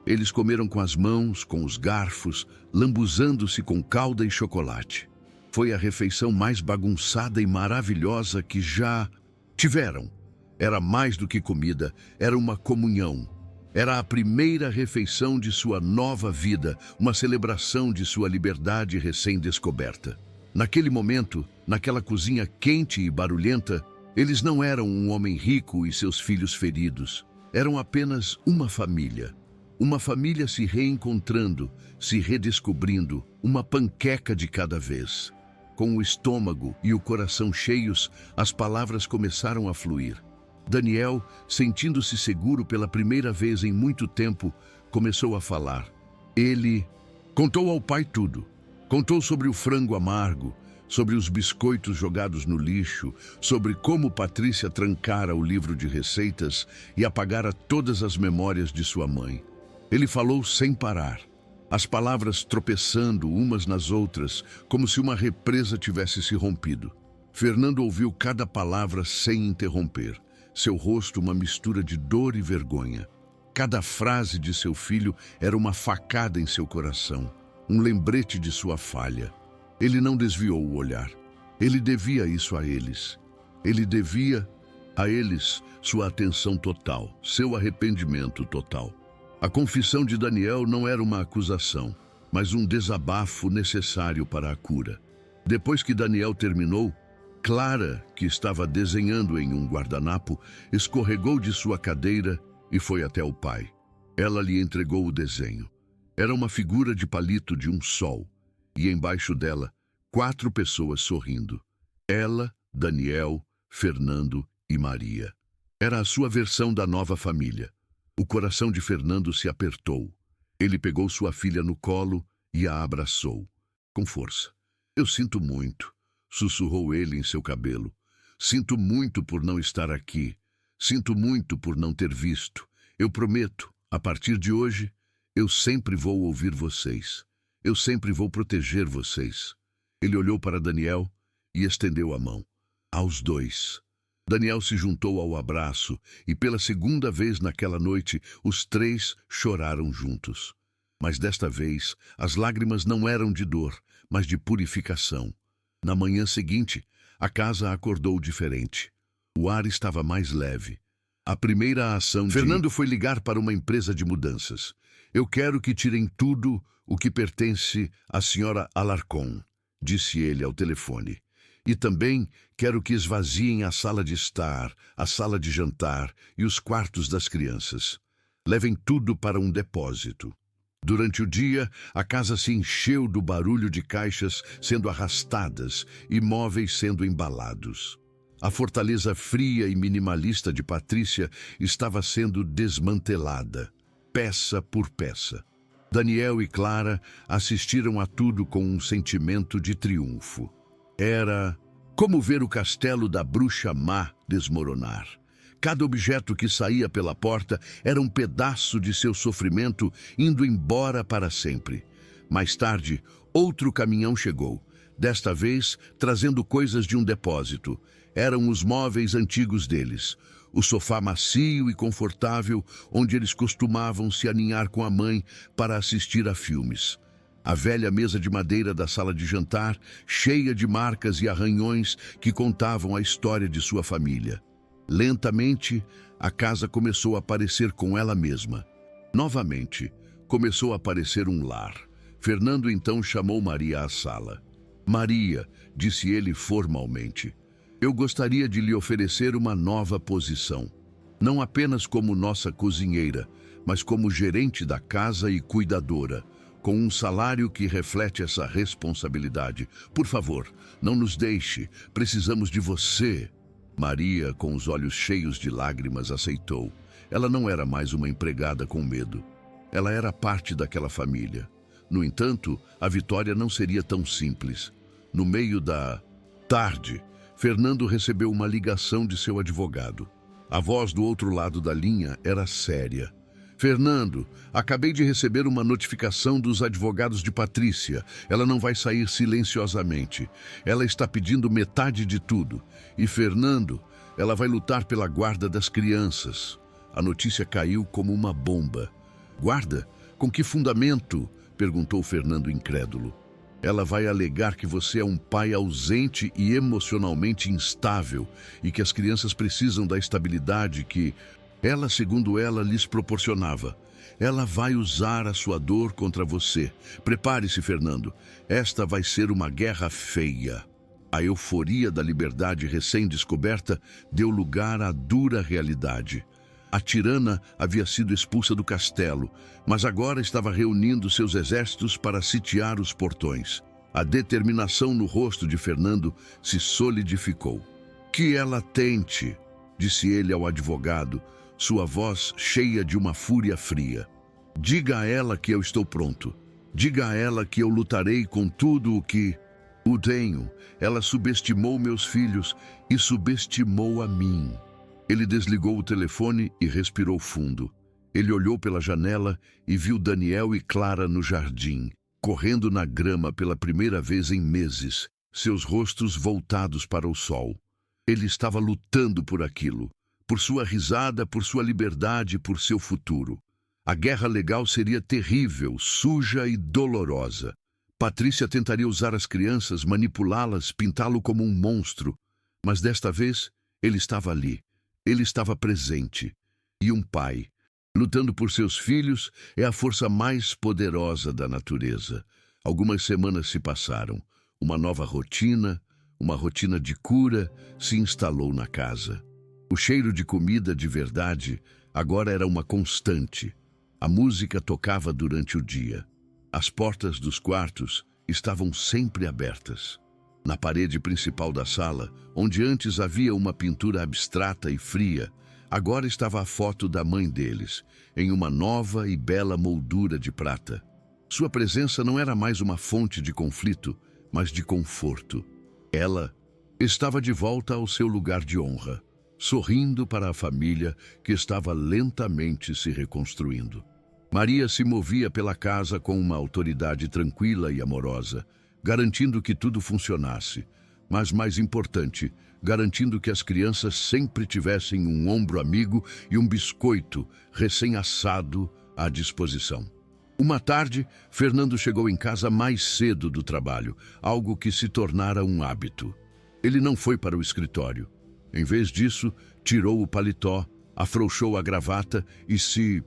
Eles comeram com as mãos, com os garfos, lambuzando-se com calda e chocolate. Foi a refeição mais bagunçada e maravilhosa que já tiveram. Era mais do que comida, era uma comunhão. Era a primeira refeição de sua nova vida, uma celebração de sua liberdade recém-descoberta. Naquele momento, naquela cozinha quente e barulhenta, eles não eram um homem rico e seus filhos feridos. Eram apenas uma família. Uma família se reencontrando, se redescobrindo, uma panqueca de cada vez. Com o estômago e o coração cheios, as palavras começaram a fluir. Daniel, sentindo-se seguro pela primeira vez em muito tempo, começou a falar. Ele contou ao pai tudo. Contou sobre o frango amargo, sobre os biscoitos jogados no lixo, sobre como Patrícia trancara o livro de receitas e apagara todas as memórias de sua mãe. Ele falou sem parar, as palavras tropeçando umas nas outras, como se uma represa tivesse se rompido. Fernando ouviu cada palavra sem interromper, seu rosto uma mistura de dor e vergonha. Cada frase de seu filho era uma facada em seu coração, um lembrete de sua falha. Ele não desviou o olhar. Ele devia isso a eles. Ele devia a eles sua atenção total, seu arrependimento total. A confissão de Daniel não era uma acusação, mas um desabafo necessário para a cura. Depois que Daniel terminou, Clara, que estava desenhando em um guardanapo, escorregou de sua cadeira e foi até o pai. Ela lhe entregou o desenho. Era uma figura de palito de um sol, e embaixo dela, 4 pessoas sorrindo. Ela, Daniel, Fernando e Maria. Era a sua versão da nova família. O coração de Fernando se apertou. Ele pegou sua filha no colo e a abraçou. Com força. Eu sinto muito, sussurrou ele em seu cabelo. Sinto muito por não estar aqui. Sinto muito por não ter visto. Eu prometo, a partir de hoje, eu sempre vou ouvir vocês. Eu sempre vou proteger vocês. Ele olhou para Daniel e estendeu a mão. Aos 2. Daniel se juntou ao abraço e pela segunda vez naquela noite os 3 choraram juntos. Mas desta vez as lágrimas não eram de dor, mas de purificação. Na manhã seguinte, a casa acordou diferente. O ar estava mais leve. A primeira ação de Fernando foi ligar para uma empresa de mudanças. Eu quero que tirem tudo o que pertence à senhora Alarcon, disse ele ao telefone. E também quero que esvaziem a sala de estar, a sala de jantar e os quartos das crianças. Levem tudo para um depósito. Durante o dia, a casa se encheu do barulho de caixas sendo arrastadas e móveis sendo embalados. A fortaleza fria e minimalista de Patrícia estava sendo desmantelada, peça por peça. Daniel e Clara assistiram a tudo com um sentimento de triunfo. Era como ver o castelo da bruxa má desmoronar. Cada objeto que saía pela porta era um pedaço de seu sofrimento indo embora para sempre. Mais tarde, outro caminhão chegou, desta vez trazendo coisas de um depósito. Eram os móveis antigos deles, o sofá macio e confortável onde eles costumavam se aninhar com a mãe para assistir a filmes. A velha mesa de madeira da sala de jantar, cheia de marcas e arranhões que contavam a história de sua família. Lentamente, a casa começou a parecer com ela mesma. Novamente, começou a parecer um lar. Fernando então chamou Maria à sala. Maria, disse ele formalmente, eu gostaria de lhe oferecer uma nova posição. Não apenas como nossa cozinheira, mas como gerente da casa e cuidadora, com um salário que reflete essa responsabilidade. Por favor, não nos deixe, precisamos de você. Maria, com os olhos cheios de lágrimas, aceitou. Ela não era mais uma empregada com medo. Ela era parte daquela família. No entanto, a vitória não seria tão simples. No meio da tarde, Fernando recebeu uma ligação de seu advogado. A voz do outro lado da linha era séria. Fernando, acabei de receber uma notificação dos advogados de Patrícia. Ela não vai sair silenciosamente. Ela está pedindo metade de tudo. E Fernando, ela vai lutar pela guarda das crianças. A notícia caiu como uma bomba. Guarda? Com que fundamento? Perguntou Fernando incrédulo. Ela vai alegar que você é um pai ausente e emocionalmente instável e que as crianças precisam da estabilidade que ela, segundo ela, lhes proporcionava. Ela vai usar a sua dor contra você. Prepare-se, Fernando. Esta vai ser uma guerra feia. A euforia da liberdade recém-descoberta deu lugar à dura realidade. A tirana havia sido expulsa do castelo, mas agora estava reunindo seus exércitos para sitiar os portões. A determinação no rosto de Fernando se solidificou. Que ela tente, disse ele ao advogado, sua voz cheia de uma fúria fria. Diga a ela que eu estou pronto. Diga a ela que eu lutarei com tudo o que tenho. Ela subestimou meus filhos e subestimou a mim. Ele desligou o telefone e respirou fundo. Ele olhou pela janela e viu Daniel e Clara no jardim, correndo na grama pela primeira vez em meses, seus rostos voltados para o sol. Ele estava lutando por aquilo. Por sua risada, por sua liberdade, por seu futuro. A guerra legal seria terrível, suja e dolorosa. Patrícia tentaria usar as crianças, manipulá-las, pintá-lo como um monstro. Mas desta vez, ele estava ali. Ele estava presente. E um pai, lutando por seus filhos, é a força mais poderosa da natureza. Algumas semanas se passaram. Uma nova rotina, uma rotina de cura, se instalou na casa. O cheiro de comida de verdade agora era uma constante. A música tocava durante o dia. As portas dos quartos estavam sempre abertas. Na parede principal da sala, onde antes havia uma pintura abstrata e fria, agora estava a foto da mãe deles, em uma nova e bela moldura de prata. Sua presença não era mais uma fonte de conflito, mas de conforto. Ela estava de volta ao seu lugar de honra, sorrindo para a família que estava lentamente se reconstruindo. Maria se movia pela casa com uma autoridade tranquila e amorosa, garantindo que tudo funcionasse, mas mais importante, garantindo que as crianças sempre tivessem um ombro amigo e um biscoito recém-assado à disposição. Uma tarde, Fernando chegou em casa mais cedo do trabalho, algo que se tornara um hábito. Ele não foi para o escritório. Em vez disso, tirou o paletó, afrouxou a gravata e se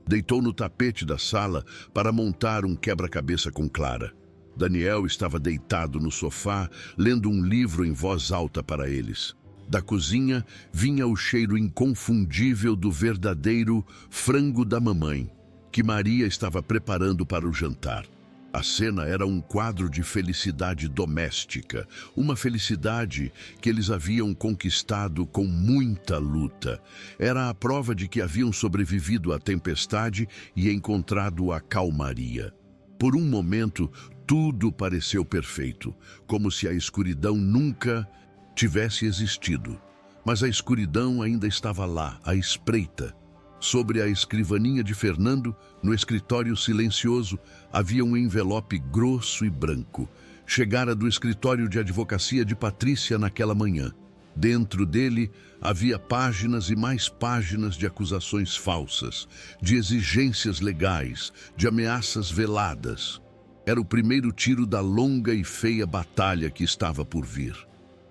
deitou no tapete da sala para montar um quebra-cabeça com Clara. Daniel estava deitado no sofá, lendo um livro em voz alta para eles. Da cozinha vinha o cheiro inconfundível do verdadeiro frango da mamãe, que Maria estava preparando para o jantar. A cena era um quadro de felicidade doméstica, uma felicidade que eles haviam conquistado com muita luta. Era a prova de que haviam sobrevivido à tempestade e encontrado a calmaria. Por um momento, tudo pareceu perfeito, como se a escuridão nunca tivesse existido. Mas a escuridão ainda estava lá, à espreita. Sobre a escrivaninha de Fernando, no escritório silencioso, havia um envelope grosso e branco. Chegara do escritório de advocacia de Patrícia naquela manhã. Dentro dele havia páginas e mais páginas de acusações falsas, de exigências legais, de ameaças veladas. Era o primeiro tiro da longa e feia batalha que estava por vir.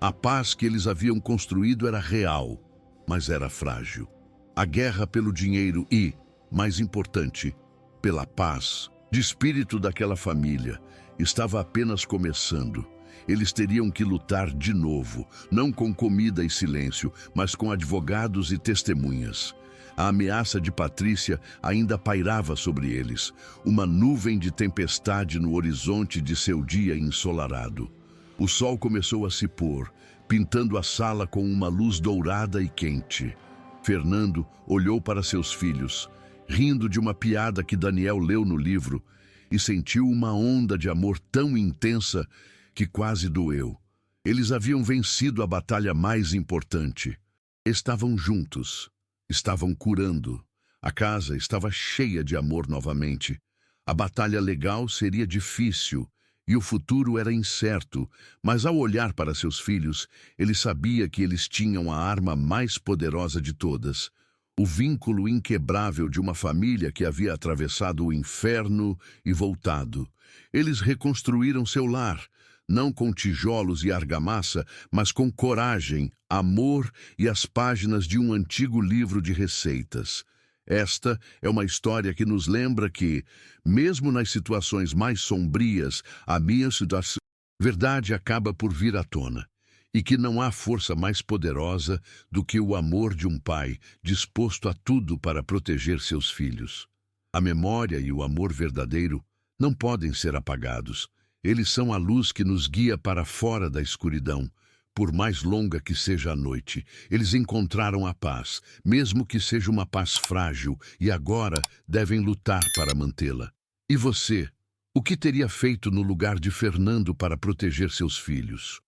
A paz que eles haviam construído era real, mas era frágil. A guerra pelo dinheiro e, mais importante, pela paz de espírito daquela família estava apenas começando. Eles teriam que lutar de novo, não com comida e silêncio, mas com advogados e testemunhas. A ameaça de Patrícia ainda pairava sobre eles, uma nuvem de tempestade no horizonte de seu dia ensolarado. O sol começou a se pôr, pintando a sala com uma luz dourada e quente. Fernando olhou para seus filhos, rindo de uma piada que Daniel leu no livro, e sentiu uma onda de amor tão intensa que quase doeu. Eles haviam vencido a batalha mais importante. Estavam juntos, estavam curando. A casa estava cheia de amor novamente. A batalha legal seria difícil e o futuro era incerto, mas ao olhar para seus filhos, ele sabia que eles tinham a arma mais poderosa de todas, o vínculo inquebrável de uma família que havia atravessado o inferno e voltado. Eles reconstruíram seu lar, não com tijolos e argamassa, mas com coragem, amor e as páginas de um antigo livro de receitas. Esta é uma história que nos lembra que, mesmo nas situações mais sombrias, a verdade acaba por vir à tona, e que não há força mais poderosa do que o amor de um pai disposto a tudo para proteger seus filhos. A memória e o amor verdadeiro não podem ser apagados. Eles são a luz que nos guia para fora da escuridão. Por mais longa que seja a noite, eles encontraram a paz, mesmo que seja uma paz frágil, e agora devem lutar para mantê-la. E você, o que teria feito no lugar de Fernando para proteger seus filhos?